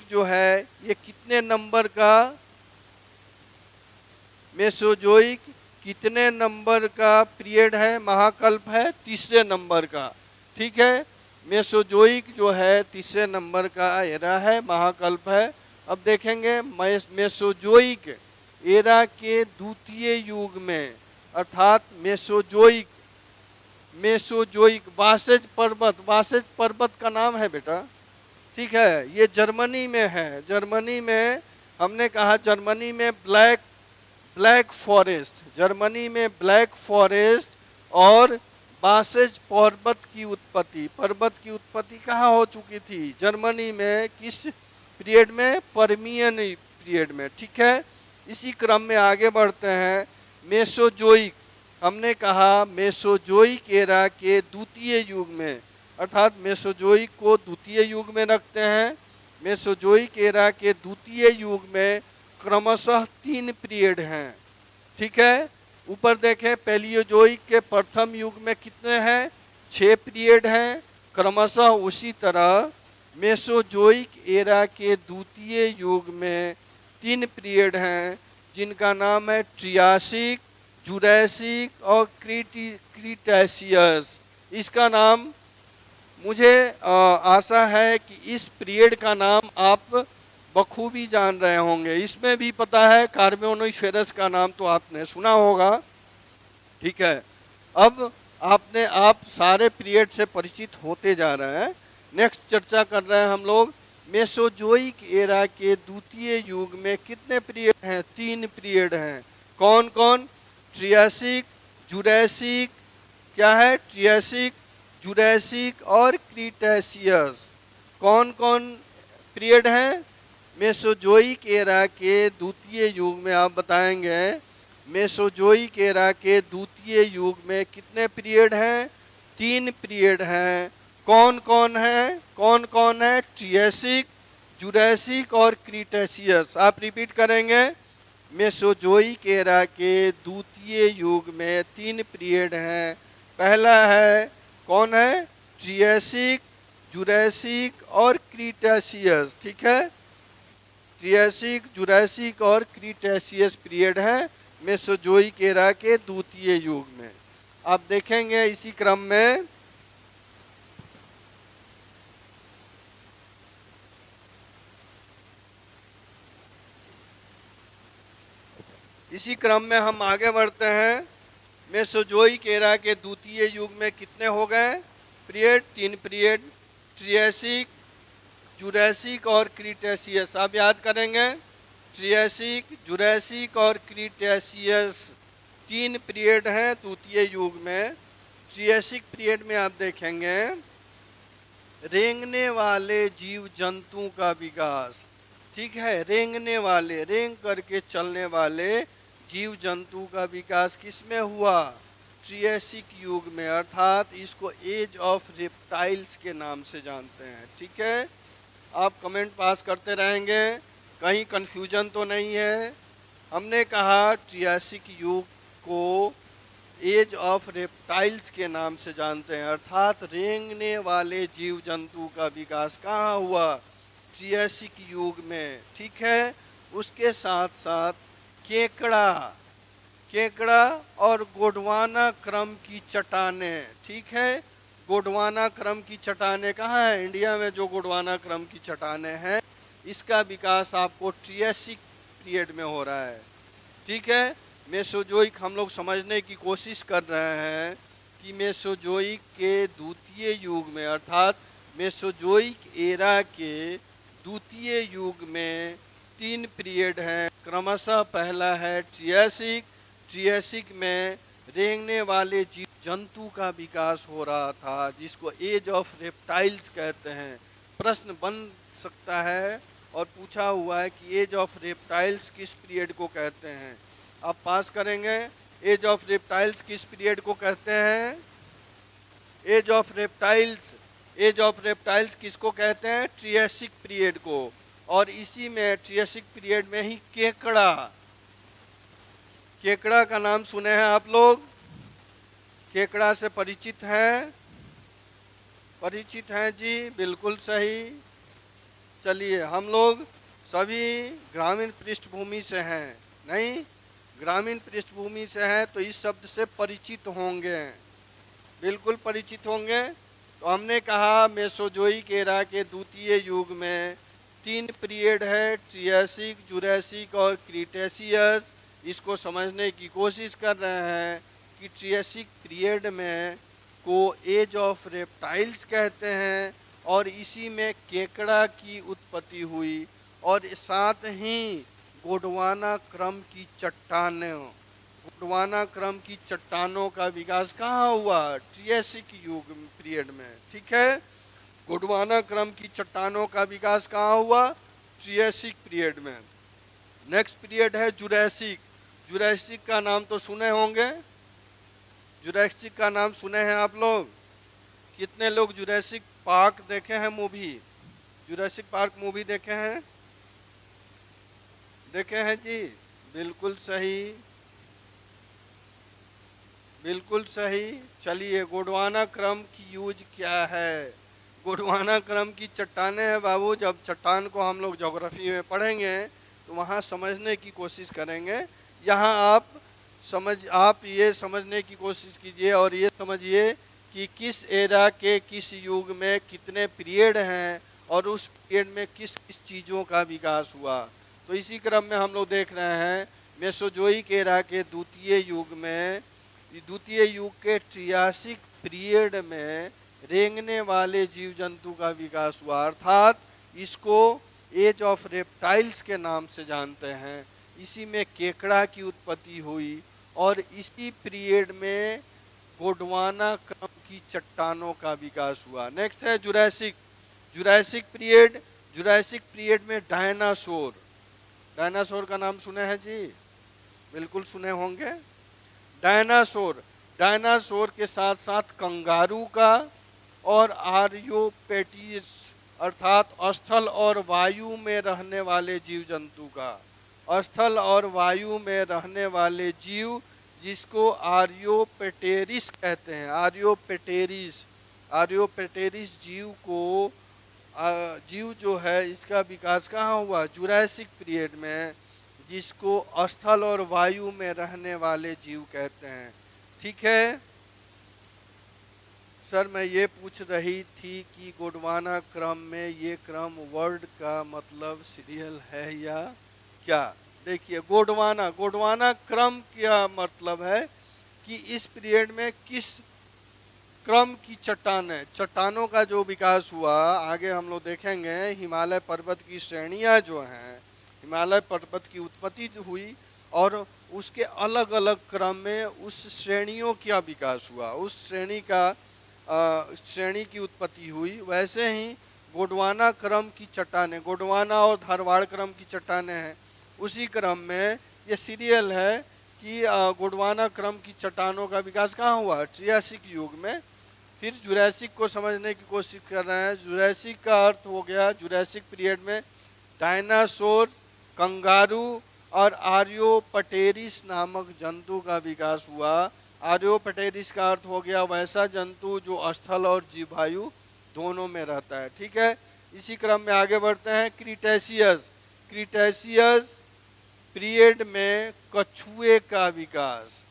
जो है ये कितने नंबर का पीरियड है? महाकल्प है, तीसरे नंबर का। ठीक है, मेसोजोइक जो है तीसरे नंबर का एरा है, महाकल्प है। अब देखेंगे मेसोजोइक एरा के द्वितीय युग में, अर्थात मेसोजोइक बासेज पर्वत का नाम है बेटा। ठीक है, ये जर्मनी में है। जर्मनी में हमने कहा जर्मनी में ब्लैक फॉरेस्ट और बासेज पर्वत की उत्पत्ति कहाँ हो चुकी थी? जर्मनी में। किस पीरियड में? परमियन पीरियड में। ठीक है, इसी क्रम में आगे बढ़ते हैं। मेसोजोइक, हमने कहा मेसोजोइक एरा के द्वितीय युग में, अर्थात मेसोजोइक को द्वितीय युग में रखते हैं। मेसोजोइक एरा के द्वितीय युग में क्रमशः 3 पीरियड हैं। ठीक है, ऊपर देखें पैलियोजोइक के प्रथम युग में कितने हैं? 6 पीरियड हैं। क्रमशः उसी तरह मेसोजोइक एरा के द्वितीय युग में 3 पीरियड हैं जिनका नाम है ट्रियासिक, जुरैसिक और क्रीटेशियस। इसका नाम मुझे आशा है कि इस पीरियड का नाम आप बखूबी जान रहे होंगे। इसमें भी पता है कार्बोनीफेरस का नाम तो आपने सुना होगा। ठीक है, अब आप सारे पीरियड से परिचित होते जा रहे हैं। नेक्स्ट चर्चा कर रहे हैं हम लोग मेसोजोइक एरा के द्वितीय युग में कितने पीरियड हैं? 3 पीरियड हैं। कौन कौन? ट्रियासिक, जुरैसिक, क्या है? ट्रियासिक, जुरैसिक और क्रीटेशियस। कौन कौन पीरियड हैं मेसोजोइक एरा के द्वितीय युग में? आप बताएंगे मेसोजोइक एरा के द्वितीय युग में कितने पीरियड हैं? 3 पीरियड हैं। कौन कौन है? ट्रियासिक, जुरैसिक और क्रीटेशियस। आप रिपीट करेंगे, मेसोजोइक एरा के द्वितीय युग में 3 पीरियड हैं। पहला है, कौन है? ट्रियासिक, जुरासिक और क्रीटासियस। ठीक है, ट्रियासिक, जुरासिक और क्रीटासियस पीरियड है मेसोजोइक एरा के द्वितीय युग में। आप देखेंगे इसी क्रम में हम आगे बढ़ते हैं। मेसोजोइक एरा के द्वितीय युग में कितने हो गए पीरियड? 3 पीरियड, ट्रियासिक, जुरासिक और क्रीटासियस। आप याद करेंगे, ट्रियासिक, जुरासिक और क्रीटासियस 3 पीरियड हैं द्वितीय युग में। ट्रियासिक पीरियड में आप देखेंगे रेंगने वाले जीव जंतु का विकास। ठीक है, रेंगने वाले, रेंग करके चलने वाले जीव जंतु का विकास किसमें हुआ? ट्रियासिक युग में, अर्थात इसको एज ऑफ रेप्टाइल्स के नाम से जानते हैं। ठीक है, आप कमेंट पास करते रहेंगे, कहीं कंफ्यूजन तो नहीं है। हमने कहा ट्रियासिक युग को एज ऑफ रेप्टाइल्स के नाम से जानते हैं, अर्थात रेंगने वाले जीव जंतु का विकास कहाँ हुआ? ट्रियासिक युग में। ठीक है, उसके साथ साथ केकड़ा और गोंडवाना क्रम की चट्टानें। ठीक है, गोंडवाना क्रम की चट्टानें कहाँ है? इंडिया में जो गोंडवाना क्रम की चट्टानें हैं, इसका विकास आपको ट्रियासिक पीरियड में हो रहा है। ठीक है, मेसोजोइक हम लोग समझने की कोशिश कर रहे हैं कि मेसोजोइक के द्वितीय युग में, अर्थात मेसोजोइक एरा के द्वितीय युग में 3 पीरियड हैं क्रमशः। पहला है ट्रियासिक, ट्रियासिक में रेंगने वाले जीव जंतु का विकास हो रहा था, जिसको एज ऑफ रेप्टाइल्स कहते हैं। प्रश्न बन सकता है और पूछा हुआ है कि एज ऑफ रेप्टाइल्स किस पीरियड को कहते हैं? आप पास करेंगे, एज ऑफ रेप्टाइल्स किस पीरियड को कहते हैं? एज ऑफ रेप्टाइल्स किसको कहते हैं? ट्रियासिक पीरियड को। और इसी में ट्रियासिक पीरियड में ही केकड़ा का नाम सुने हैं आप लोग? केकड़ा से परिचित हैं? परिचित हैं जी, बिल्कुल सही। चलिए, हम लोग सभी ग्रामीण पृष्ठभूमि से हैं, नहीं? ग्रामीण पृष्ठभूमि से हैं तो इस शब्द से परिचित होंगे, बिल्कुल परिचित होंगे। तो हमने कहा मेसोजोइक एरा के द्वितीय युग में 3 पीरियड है, ट्रियासिक, जुरासिक और क्रीटासियस। इसको समझने की कोशिश कर रहे हैं कि ट्रियासिक पीरियड में को एज ऑफ रेप्टाइल्स कहते हैं और इसी में केकड़ा की उत्पत्ति हुई और साथ ही गोंडवाना क्रम की चट्टानों का विकास कहाँ हुआ? ट्रियासिक युग पीरियड में। ठीक है, गोंडवाना क्रम की चट्टानों का विकास कहाँ हुआ? ट्रियासिक पीरियड में। नेक्स्ट पीरियड है जुरासिक। जुरासिक का नाम तो सुने होंगे, जुरासिक का नाम सुने हैं आप लोग? कितने लोग जुरासिक पार्क देखे हैं मूवी? जुरासिक पार्क मूवी देखे हैं? देखे हैं जी, बिल्कुल सही, बिल्कुल सही। चलिए, गोंडवाना क्रम की यूज क्या है? गोंडवाना क्रम की चट्टानें हैं बाबू। जब चट्टान को हम लोग ज्योग्राफी में पढ़ेंगे तो वहाँ समझने की कोशिश करेंगे। यहाँ आप ये समझने की कोशिश कीजिए और ये समझिए कि किस एरा के किस युग में कितने पीरियड हैं और उस पीरियड में किस किस चीज़ों का विकास हुआ। तो इसी क्रम में हम लोग देख रहे हैं मेसोजोइक एरा के द्वितीय युग के ट्रियासिक पीरियड में रेंगने वाले जीव जंतु का विकास हुआ, अर्थात इसको एज ऑफ रेप्टाइल्स के नाम से जानते हैं। इसी में केकड़ा की उत्पत्ति हुई और इसी पीरियड में गोंडवाना क्रम की चट्टानों का विकास हुआ। नेक्स्ट है जुरासिक। जुरासिक पीरियड में डायनासोर का नाम सुने हैं जी? बिल्कुल सुने होंगे। डायनासोर के साथ साथ कंगारू का और आर्योपेटिस, अर्थात स्थल और वायु में रहने वाले जीव जंतु का, स्थल और वायु में रहने वाले जीव, जिसको आर्योपेटेरिस कहते हैं। आर्योपेटेरिस, आर्योपेटेरिस जीव को जीव जो है इसका विकास कहाँ हुआ? जुरासिक पीरियड में, जिसको स्थल और वायु में रहने वाले जीव कहते हैं। ठीक है सर, मैं ये पूछ रही थी कि गोंडवाना क्रम में ये क्रम वर्ड का मतलब सीरियल है या क्या? देखिए, गोंडवाना, गोंडवाना क्रम क्या मतलब है कि इस पीरियड में किस क्रम की चट्टानें, चट्टानों का जो विकास हुआ, आगे हम लोग देखेंगे हिमालय पर्वत की श्रेणियां जो हैं, हिमालय पर्वत की उत्पत्ति हुई और उसके अलग अलग क्रम में उस श्रेणियों का विकास हुआ, उस श्रेणी का श्रेणी की उत्पत्ति हुई। वैसे ही गोंडवाना क्रम की चट्टानें, गोंडवाना और धारवाड़ क्रम की चट्टानें हैं, उसी क्रम में ये सीरियल है कि गोंडवाना क्रम की चट्टानों का विकास कहाँ हुआ? ट्रियासिक युग में। फिर जुरासिक को समझने की कोशिश कर रहे हैं। जुरासिक का अर्थ हो गया, जुरासिक पीरियड में डायनासोर, कंगारू और आर्योपटेरिस नामक जंतु का विकास हुआ। आर्योपटेरिस का अर्थ हो गया वैसा जंतु जो स्थल और जीवायु दोनों में रहता है। ठीक है, इसी क्रम में आगे बढ़ते हैं। क्रीटेशियस, क्रीटेशियस पीरियड में कछुए का विकास,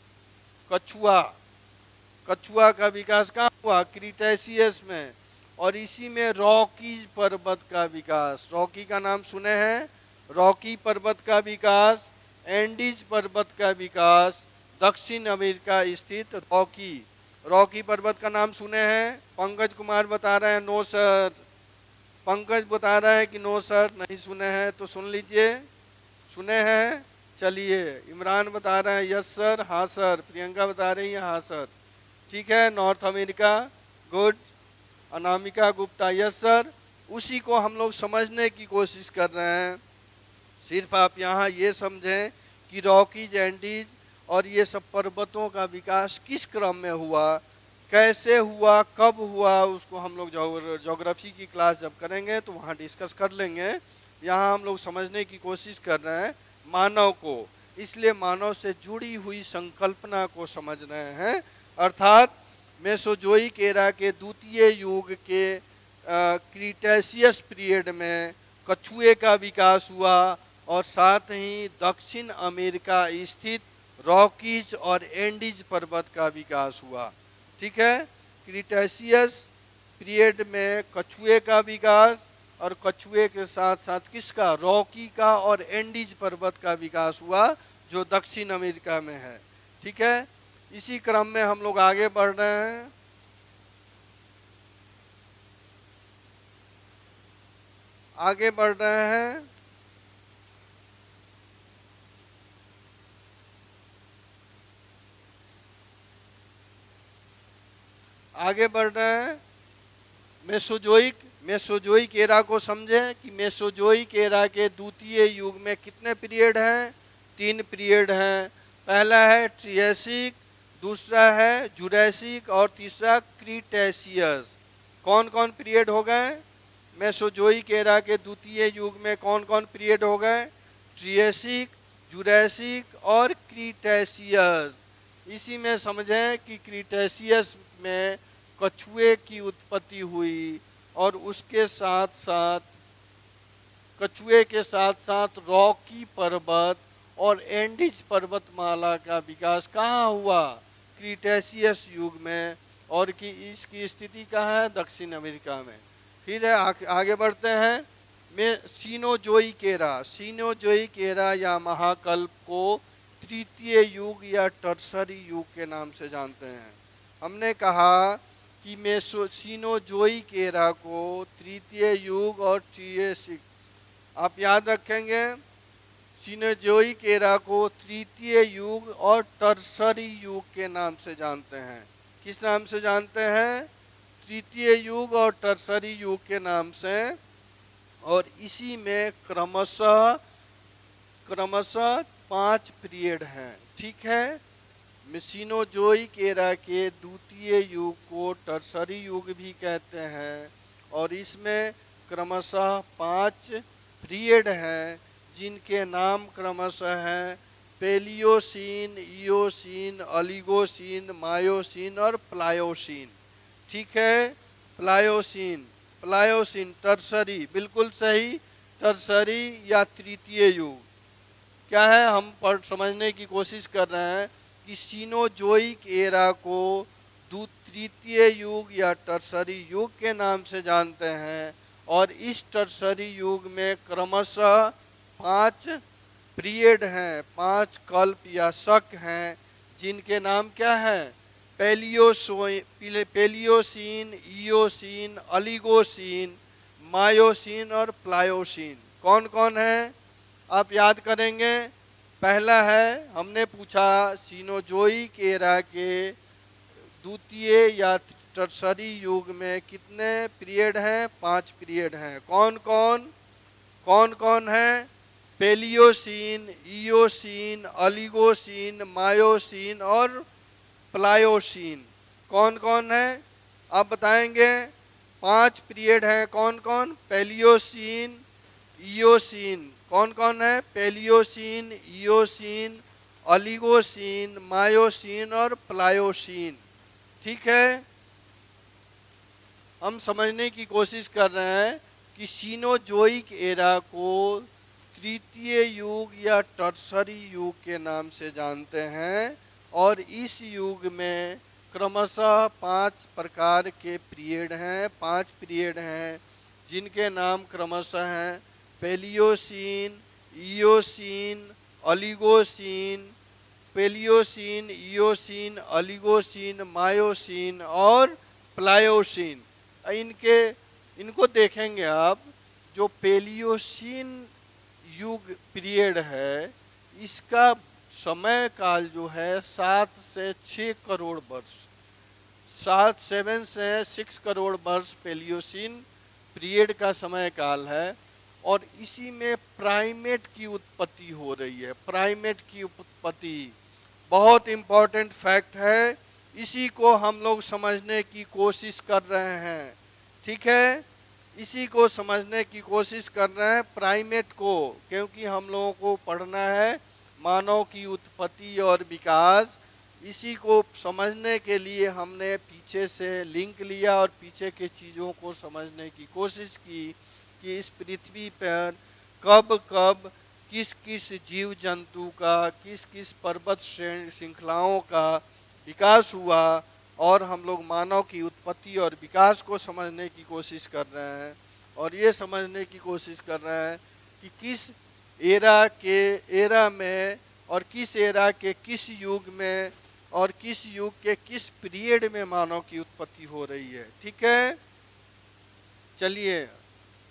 कछुआ, कछुआ का विकास कहाँ हुआ? क्रीटेशियस में। और इसी में रॉकीज पर्वत का विकास, रॉकी का नाम सुने हैं? रॉकी पर्वत का विकास, एंडीज पर्वत का विकास, दक्षिण अमेरिका स्थित रॉकी, रॉकी पर्वत का नाम सुने हैं? पंकज कुमार बता रहे हैं नो सर, पंकज बता रहे हैं कि नो सर नहीं सुने हैं, तो सुन लीजिए। सुने हैं? चलिए, इमरान बता रहे हैं यस सर, हाँ सर, प्रियंका बता रही है हाँ सर। ठीक है, north America, good. Anamika Gupta yes sir. उसी को हम लोग समझने की कोशिश कर रहे हैं। सिर्फ आप यहाँ ये समझें कि रॉकीज, एंडीज और ये सब पर्वतों का विकास किस क्रम में हुआ, कैसे हुआ, कब हुआ, उसको हम लोग ज्योग्राफी की क्लास जब करेंगे तो वहाँ डिस्कस कर लेंगे। यहाँ हम लोग समझने की कोशिश कर रहे हैं मानव को, इसलिए मानव से जुड़ी हुई संकल्पना को समझ रहे हैं। अर्थात मेसोजोइक एरा के द्वितीय युग के क्रीटेशियस पीरियड में कछुए का विकास हुआ और साथ ही दक्षिण अमेरिका स्थित रॉकीज और एंडीज पर्वत का विकास हुआ। ठीक है, क्रीटेशियस पीरियड में कछुए का विकास और कछुए के साथ साथ किसका? रॉकी का और एंडीज पर्वत का विकास हुआ जो दक्षिण अमेरिका में है। ठीक है, इसी क्रम में हम लोग आगे बढ़ रहे हैं। आगे बढ़ रहे हैं। आगे बढ़ रहे हैं। मेसोजोइक, मेसोजोइक एरा को समझें कि मेसोजोइक एरा के द्वितीय युग में कितने पीरियड हैं? 3 पीरियड हैं। पहला है ट्रियासिक, दूसरा है जुरासिक और तीसरा क्रीटेशियस। कौन कौन पीरियड हो गए? मेसोजोइक एरा के द्वितीय युग में कौन कौन पीरियड हो गए? ट्रियासिक, जुरासिक और क्रीटेशियस। इसी में समझें कि क्रीटेशियस में कछुए की उत्पत्ति हुई और उसके साथ साथ, कछुए के साथ साथ रॉकी पर्वत और एंडीज पर्वतमाला का विकास कहाँ हुआ? क्रीटेशियस युग में। और कि इसकी स्थिति कहाँ है? दक्षिण अमेरिका में। फिर है आगे बढ़ते हैं। में सीनोजोइक एरा, सीनोजोइक एरा या महाकल्प को तृतीय युग या टर्सरी युग के नाम से जानते हैं। हमने कहा कि सीनोजोइक एरा को तृतीय युग और ट्रियासिक, आप याद रखेंगे, सीनोजोइक एरा को तृतीय युग और टर्सरी युग के नाम से जानते हैं। किस नाम से जानते हैं? तृतीय युग और टर्सरी युग के नाम से। और इसी में क्रमशः 5 पीरियड हैं। ठीक है, सीनोजोइक एरा के द्वितीय युग को टर्सरी युग भी कहते हैं और इसमें क्रमशः 5 पीरियड हैं, जिनके नाम क्रमशः हैं पेलियोसीन, इयोसीन, ओलिगोसीन, मायोसीन और प्लायोसीन। ठीक है, प्लायोसीन, प्लायोसीन टर्सरी, बिल्कुल सही, टर्सरी या तृतीय युग। क्या है, हम समझने की कोशिश कर रहे हैं कि सीनोजोइक एरा को तृतीय युग या टर्सरी युग के नाम से जानते हैं। और इस टर्सरी युग में क्रमशः 5 पीरियड हैं, 5 कल्प या शक हैं, जिनके नाम क्या हैं, पेलियोसीन, इयोसीन, ओलिगोसीन, मायोसीन और प्लायोसीन। कौन कौन है आप याद करेंगे। पहला है, हमने पूछा सीनोजोइक एरा के द्वितीय या टर्सरी युग में कितने पीरियड हैं, 5 पीरियड हैं। कौन कौन है, पेलियोसीन, इयोसीन, ओलिगोसीन, मायोसीन और प्लायोसीन। कौन है आप बताएंगे। 5 पीरियड हैं, कौन, पेलियोसीन, इयोसीन, कौन है, पेलियोसीन, इयोसीन, ओलिगोसीन, मायोसीन और प्लायोसीन। ठीक है, हम समझने की कोशिश कर रहे हैं कि सीनोजोइक एरा को तृतीय युग या टर्सरी युग के नाम से जानते हैं। और इस युग में क्रमशः 5 प्रकार के पीरियड हैं, 5 पीरियड हैं, जिनके नाम क्रमशः हैं Palaeocene, Eocene, Oligocene, Palaeocene, Eocene, Oligocene, Miocene और प्लायोसीन। इनको देखेंगे आप। जो पेलियोसीन युग पीरियड है, इसका समय काल जो है 7 से 6 करोड़ वर्ष, 7 से 6 करोड़ वर्ष पेलियोसीन पीरियड का समय काल है। और इसी में प्राइमेट की उत्पत्ति हो रही है। प्राइमेट की उत्पत्ति बहुत इम्पोर्टेंट फैक्ट है, इसी को हम लोग समझने की कोशिश कर रहे हैं। ठीक है, इसी को समझने की कोशिश कर रहे हैं, प्राइमेट को, क्योंकि हम लोगों को पढ़ना है मानव की उत्पत्ति और विकास। इसी को समझने के लिए हमने पीछे से लिंक लिया और पीछे के चीज़ों को समझने की कोशिश की कि इस पृथ्वी पर कब कब किस किस जीव जंतु का, किस किस पर्वत श्रृंखलाओं का विकास हुआ। और हम लोग मानव की उत्पत्ति और विकास को समझने की कोशिश कर रहे हैं। और ये समझने की कोशिश कर रहे हैं कि किस एरा में और किस एरा के किस युग में और किस युग के किस पीरियड में मानव की उत्पत्ति हो रही है। ठीक है, चलिए,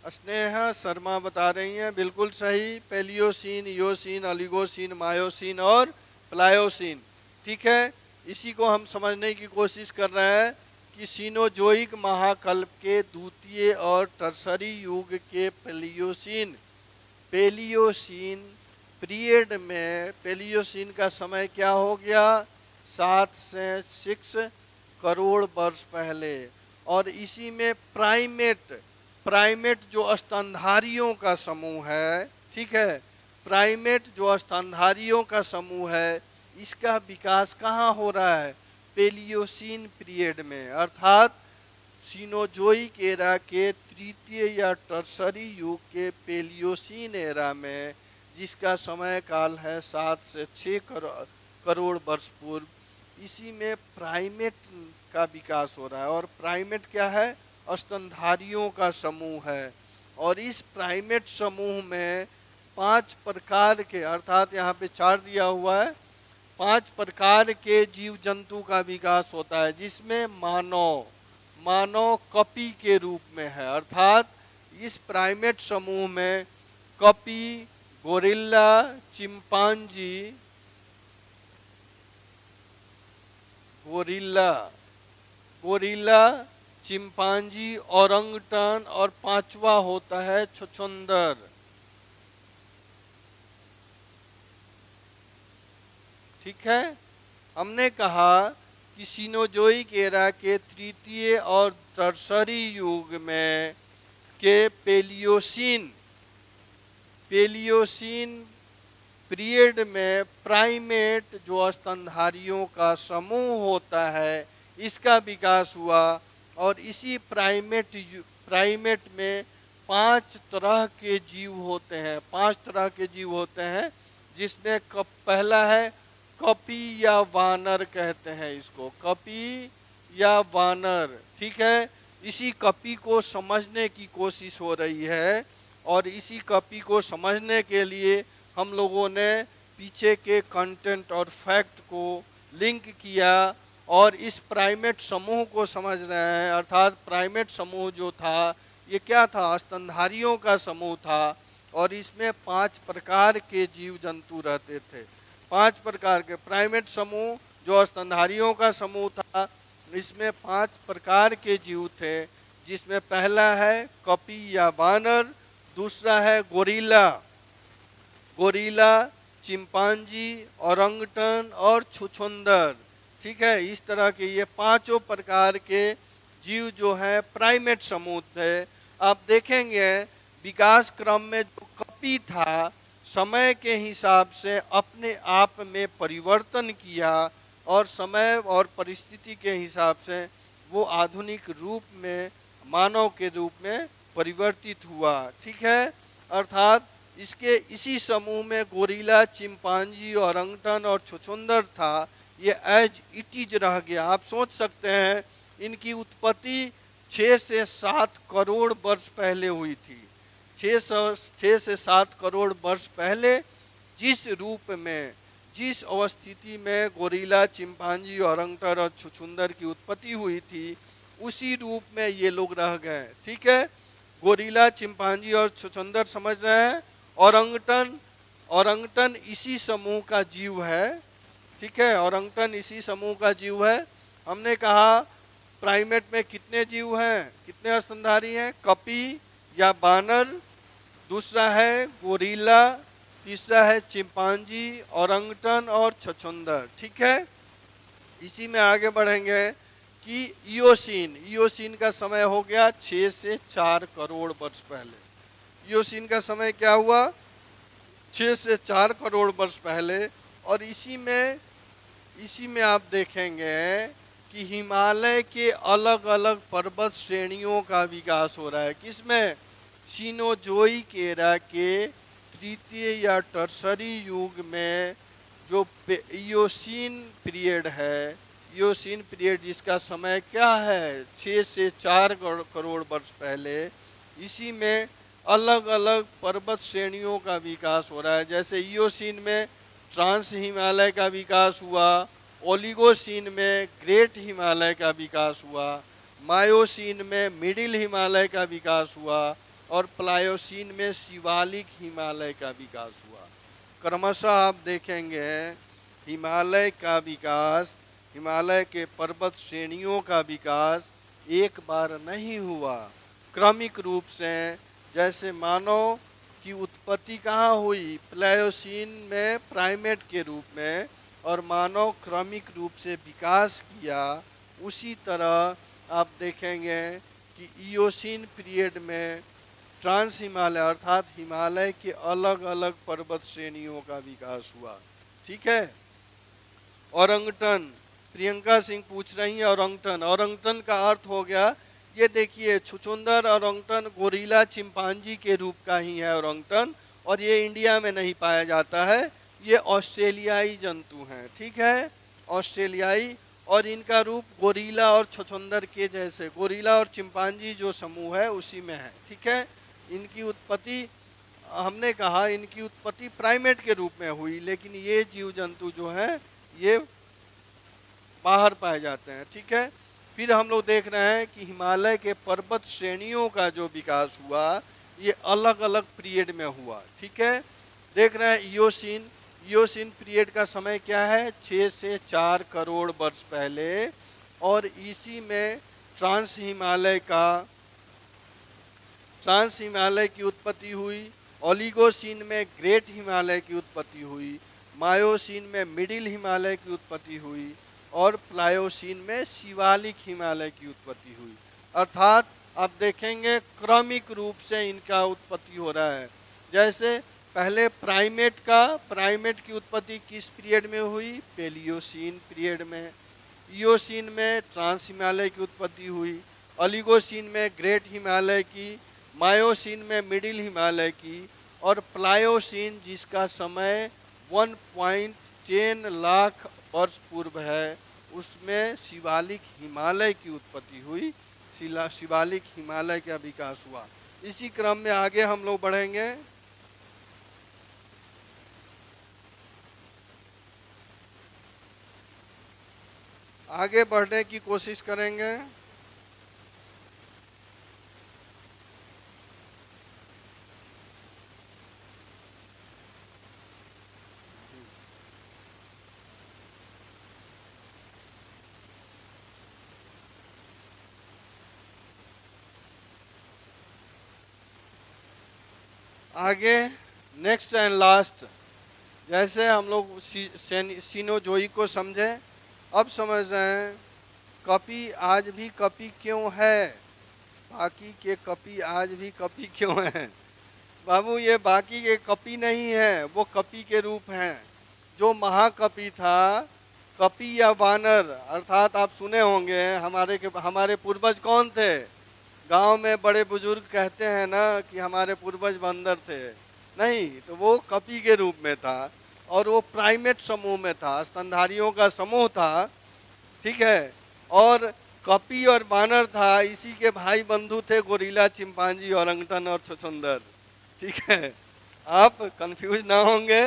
स्नेहा शर्मा बता रही हैं, बिल्कुल सही, पेलियोसीन, इयोसीन, ओलिगोसीन, मायोसीन और प्लायोसीन। ठीक है, इसी को हम समझने की कोशिश कर रहे हैं कि सीनोजोइक महाकल्प के द्वितीय और टर्सरी युग के पेलियोसीन पीरियड में पेलियोसीन का समय क्या हो गया, 7 से 6 करोड़ वर्ष पहले। और इसी में प्राइमेट जो स्तनधारियों का समूह है, ठीक है, प्राइमेट जो स्तनधारियों का समूह है, इसका विकास कहाँ हो रहा है, पेलियोसीन पीरियड में, अर्थात सीनोजोइक एरा के तृतीय या टर्सरी युग के पेलियोसीन एरा में, जिसका समय काल है 7 से 6 करोड़ वर्ष पूर्व। इसी में प्राइमेट का विकास हो रहा है। और प्राइमेट क्या है, स्तनधारियों का समूह है। और इस प्राइमेट समूह में 5 प्रकार के, अर्थात यहाँ पे 4 दिया हुआ है, 5 प्रकार के जीव जंतु का विकास होता है, जिसमें मानव कपी के रूप में है। अर्थात इस प्राइमेट समूह में कपी, गोरिल्ला, चिंपांजी, चिंपांजी, ओरंगटन और 5वां होता है छछूंदर। ठीक है, हमने कहा कि सीनोजोइक एरा के तृतीय और टर्सरी युग में के पेलियोसीन पेलियोसीन पीरियड में प्राइमेट जो स्तनधारियों का समूह होता है इसका विकास हुआ। और इसी प्राइमेट में 5 तरह के जीव होते हैं, 5 तरह के जीव होते हैं, जिसमें पहला है कपी या वानर कहते हैं इसको, कपी या वानर। ठीक है, इसी कपी को समझने की कोशिश हो रही है और इसी कपी को समझने के लिए हम लोगों ने पीछे के कंटेंट और फैक्ट को लिंक किया और इस प्राइमेट समूह को समझ रहे हैं। अर्थात प्राइमेट समूह जो था ये क्या था, स्तनधारियों का समूह था और इसमें 5 प्रकार के जीव जंतु रहते थे। 5 प्रकार के प्राइमेट समूह जो स्तनधारियों का समूह था, इसमें 5 प्रकार के जीव थे, जिसमें पहला है कपी या बानर, दूसरा है गोरिल्ला, चिंपांजी, ओरंगटन और छुछुंदर। ठीक है, इस तरह के ये 5 प्रकार के जीव जो है प्राइमेट समूह थे। आप देखेंगे विकास क्रम में जो कपी था समय के हिसाब से अपने आप में परिवर्तन किया और समय और परिस्थिति के हिसाब से वो आधुनिक रूप में मानव के रूप में परिवर्तित हुआ। ठीक है, अर्थात इसके इसी समूह में गोरिल्ला, चिंपांजी, ओरंगटन और छुछुंदर था, ये एज इट इज रह गया। आप सोच सकते हैं इनकी उत्पत्ति 6 से 7 करोड़ वर्ष पहले हुई थी। 6 से 7 करोड़ वर्ष पहले जिस रूप में, जिस अवस्थिति में गोरिल्ला, चिंपांजी, ओरंगटन और छुछुंदर की उत्पत्ति हुई थी, उसी रूप में ये लोग रह गए। ठीक है, गोरिल्ला, चिंपांजी और छुछुंदर समझ रहे हैं। ओरंगटन इसी समूह का जीव है। ठीक है, ओरंगटन इसी समूह का जीव है। हमने कहा प्राइमेट में कितने जीव हैं, कितने स्तनधारी हैं, कपी या बानर, दूसरा है गोरिल्ला, तीसरा है चिंपांजी, ओरंगटन और छछुंदर। ठीक है, इसी में आगे बढ़ेंगे कि इयोसीन का समय हो गया 6 से 4 करोड़ वर्ष पहले। इयोसीन का समय क्या हुआ, 6 से 4 करोड़ वर्ष पहले। और इसी में आप देखेंगे कि हिमालय के अलग अलग पर्वत श्रेणियों का विकास हो रहा है। किसमें, सीनोजोइक एरा के तृतीय या टर्सरी युग में जो इयोसीन पीरियड है, इयोसीन पीरियड जिसका समय क्या है 6 से 4 करोड़ वर्ष पहले, इसी में अलग अलग पर्वत श्रेणियों का विकास हो रहा है। जैसे इयोसीन में ट्रांस हिमालय का विकास हुआ, ओलिगोसीन में ग्रेट हिमालय का विकास हुआ, मायोसीन में मिडिल हिमालय का विकास हुआ और प्लायोसीन में शिवालिक हिमालय का विकास हुआ। क्रमशः आप देखेंगे हिमालय का विकास, हिमालय के पर्वत श्रेणियों का विकास एक बार नहीं हुआ, क्रमिक रूप से। जैसे मानव की उत्पत्ति कहाँ हुई, प्लायोसीन में प्राइमेट के रूप में, और मानव क्रमिक रूप से विकास किया, उसी तरह आप देखेंगे कि इयोसीन पीरियड में ट्रांस हिमालय अर्थात हिमालय के अलग अलग पर्वत श्रेणियों का विकास हुआ। ठीक है, ओरंगटन, प्रियंका सिंह पूछ रही है ओरंगटन का अर्थ हो गया, ये देखिए छुछुंदर ओरंगटन गोरिल्ला चिंपांजी के रूप का ही है ओरंगटन, और ये इंडिया में नहीं पाया जाता है, ये ऑस्ट्रेलियाई जंतु हैं। ठीक है, ऑस्ट्रेलियाई, और इनका रूप गोरिल्ला और छुछुंदर के जैसे, गोरिल्ला और चिंपांजी जो समूह है उसी में है। ठीक है, इनकी उत्पत्ति, हमने कहा इनकी उत्पत्ति प्राइमेट के रूप में हुई, लेकिन ये जीव जंतु जो हैं ये बाहर पाए जाते हैं। ठीक है, फिर हम लोग देख रहे हैं कि हिमालय के पर्वत श्रेणियों का जो विकास हुआ ये अलग अलग पीरियड में हुआ। ठीक है, देख रहे हैं इयोसीन पीरियड का समय क्या है 6 से 4 करोड़ वर्ष पहले, और इसी में ट्रांस हिमालय की उत्पत्ति हुई, ओलिगोसीन में ग्रेट हिमालय की उत्पत्ति हुई, मायोसीन में मिडिल हिमालय की उत्पत्ति हुई और प्लायोसीन में शिवालिक हिमालय की उत्पत्ति हुई। अर्थात आप देखेंगे क्रमिक रूप से इनका उत्पत्ति हो रहा है। जैसे पहले प्राइमेट की उत्पत्ति किस पीरियड में हुई? पेलियोसीन पीरियड में। इयोसीन में ट्रांस हिमालय की उत्पत्ति हुई, ओलिगोसीन में ग्रेट हिमालय की, मायोसीन में मिडिल हिमालय की, और प्लायोसीन जिसका समय 1.10 लाख वर्ष पूर्व है, उसमें शिवालिक हिमालय की उत्पत्ति हुई, शिवालिक हिमालय का विकास हुआ। इसी क्रम में आगे हम लोग बढ़ेंगे। आगे बढ़ने की कोशिश करेंगे। आगे नेक्स्ट एंड लास्ट, जैसे हम लोग सिनोजोई को समझे, अब समझ रहे हैं कपि आज भी कपि क्यों है, बाकी के कपि आज भी कपि क्यों हैं? बाबू ये बाकी के कपि नहीं है, वो कपि के रूप हैं। जो महाकपि था, कपि या वानर, अर्थात आप सुने होंगे हमारे पूर्वज कौन थे? गांव में बड़े बुजुर्ग कहते हैं ना कि हमारे पूर्वज बंदर थे, नहीं, तो वो कपि के रूप में था, और वो प्राइमेट समूह में था, स्तनधारियों का समूह था, ठीक है। और कपि और बानर था, इसी के भाई बंधु थे गोरिल्ला, चिंपांजी, औरंगटन और छछूंदर, ठीक है। आप कंफ्यूज ना होंगे,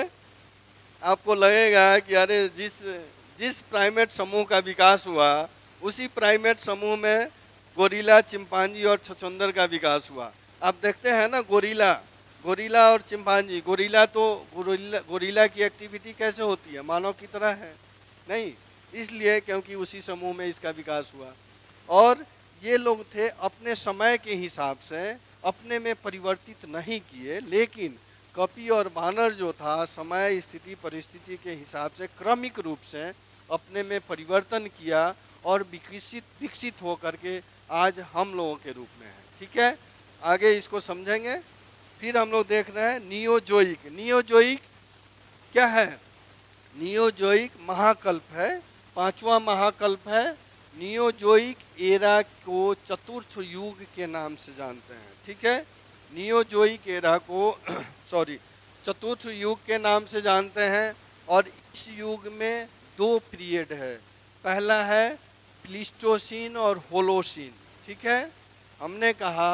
आपको लगेगा कि अरे जिस प्राइमेट समूह का विकास हुआ, उसी प्राइमेट समूह में गोरिल्ला, चिंपांजी और छछूंदर का विकास हुआ। आप देखते हैं ना गोरिल्ला और चिंपांजी, गोरिल्ला की एक्टिविटी कैसे होती है? मानव की तरह है? नहीं, इसलिए क्योंकि उसी समूह में इसका विकास हुआ। और ये लोग थे अपने समय के हिसाब से, अपने में परिवर्तित नहीं किए, लेकिन कपि और बानर जो था, समय स्थिति परिस्थिति के हिसाब से क्रमिक रूप से अपने में परिवर्तन किया और विकसित होकर के आज हम लोगों के रूप में है, ठीक है। आगे इसको समझेंगे। फिर हम लोग देख रहे हैं नियोजोइक क्या है? नियोजोइक महाकल्प है, 5वां महाकल्प है। नियोजोइक एरा को चतुर्थ युग के नाम से जानते हैं, ठीक है। नियोजोइक एरा को चतुर्थ युग के नाम से जानते हैं। और इस युग में 2 पीरियड है, पहला है प्लीस्टोसीन और होलोसीन, ठीक है। हमने कहा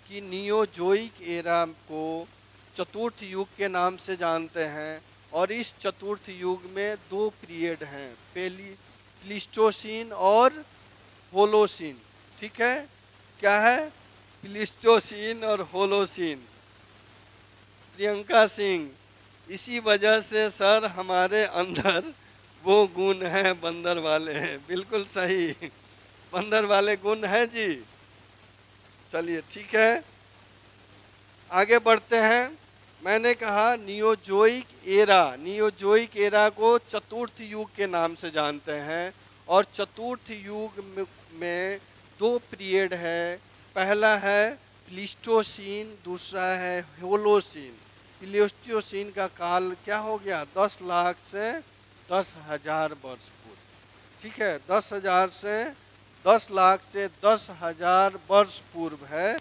कि नियोजोइक एरा को चतुर्थ युग के नाम से जानते हैं, और इस चतुर्थ युग में 2 पीरियड हैं, प्लीस्टोसीन और होलोसीन, ठीक है। क्या है? प्लीस्टोसीन और होलोसीन। प्रियंका सिंह, इसी वजह से सर हमारे अंदर वो गुण हैं बंदर वाले हैं। बिल्कुल सही, बंदर वाले गुण हैं जी। चलिए ठीक है, आगे बढ़ते हैं। मैंने कहा नियोजोइक एरा को चतुर्थ युग के नाम से जानते हैं, और चतुर्थ युग में 2 पीरियड है, पहला है प्लीस्टोसीन, दूसरा है होलोसीन। प्लीस्टोसीन का काल क्या हो गया? 10 लाख से 10,000 वर्ष पूर्व, ठीक है। 10,000 से 10 लाख से 10,000 वर्ष पूर्व है।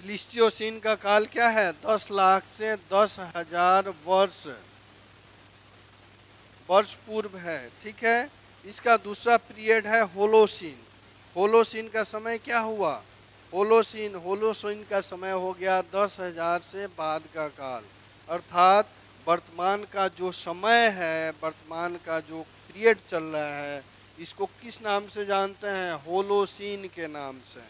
प्लीस्टोसीन का काल क्या है? 10 लाख से 10,000 वर्ष पूर्व है, ठीक है। इसका दूसरा पीरियड है होलोसीन। होलोसीन का समय क्या हुआ? होलोसीन का समय हो गया 10,000 से बाद का काल, अर्थात वर्तमान का जो समय है, वर्तमान का जो पीरियड चल रहा है, इसको किस नाम से जानते हैं? होलोसीन के नाम से,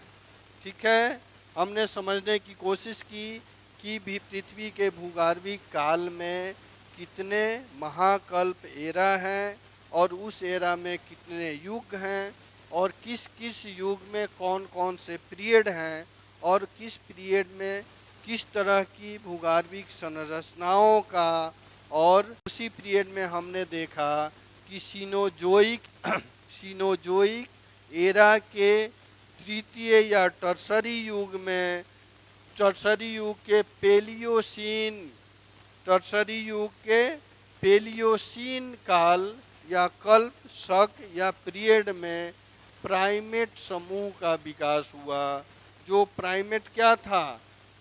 ठीक है। हमने समझने की कोशिश की कि भी पृथ्वी के भूगर्भिक काल में कितने महाकल्प एरा हैं, और उस एरा में कितने युग हैं, और किस किस युग में कौन कौन से पीरियड हैं, और किस पीरियड में किस तरह की भूगर्भिक संरचनाओं का। और उसी पीरियड में हमने देखा कि सिनोजोइक एरा के तृतीय या टर्सरी युग में, टर्सरी युग के पेलियोसीन काल या कल्प शक या पीरियड में प्राइमेट समूह का विकास हुआ। जो प्राइमेट क्या था?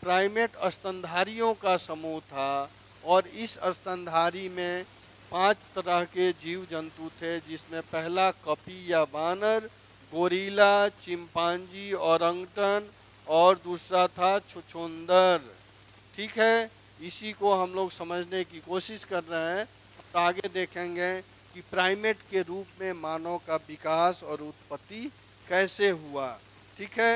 प्राइमेट स्तनधारियों का समूह था, और इस स्तनधारी में 5 तरह के जीव जंतु थे, जिसमें पहला कपी या बानर, गोरिल्ला, चिंपांजी, ओरंगटन, और दूसरा था छुछुंदर। ठीक है, इसी को हम लोग समझने की कोशिश कर रहे हैं। तो आगे देखेंगे कि प्राइमेट के रूप में मानव का विकास और उत्पत्ति कैसे हुआ। ठीक है।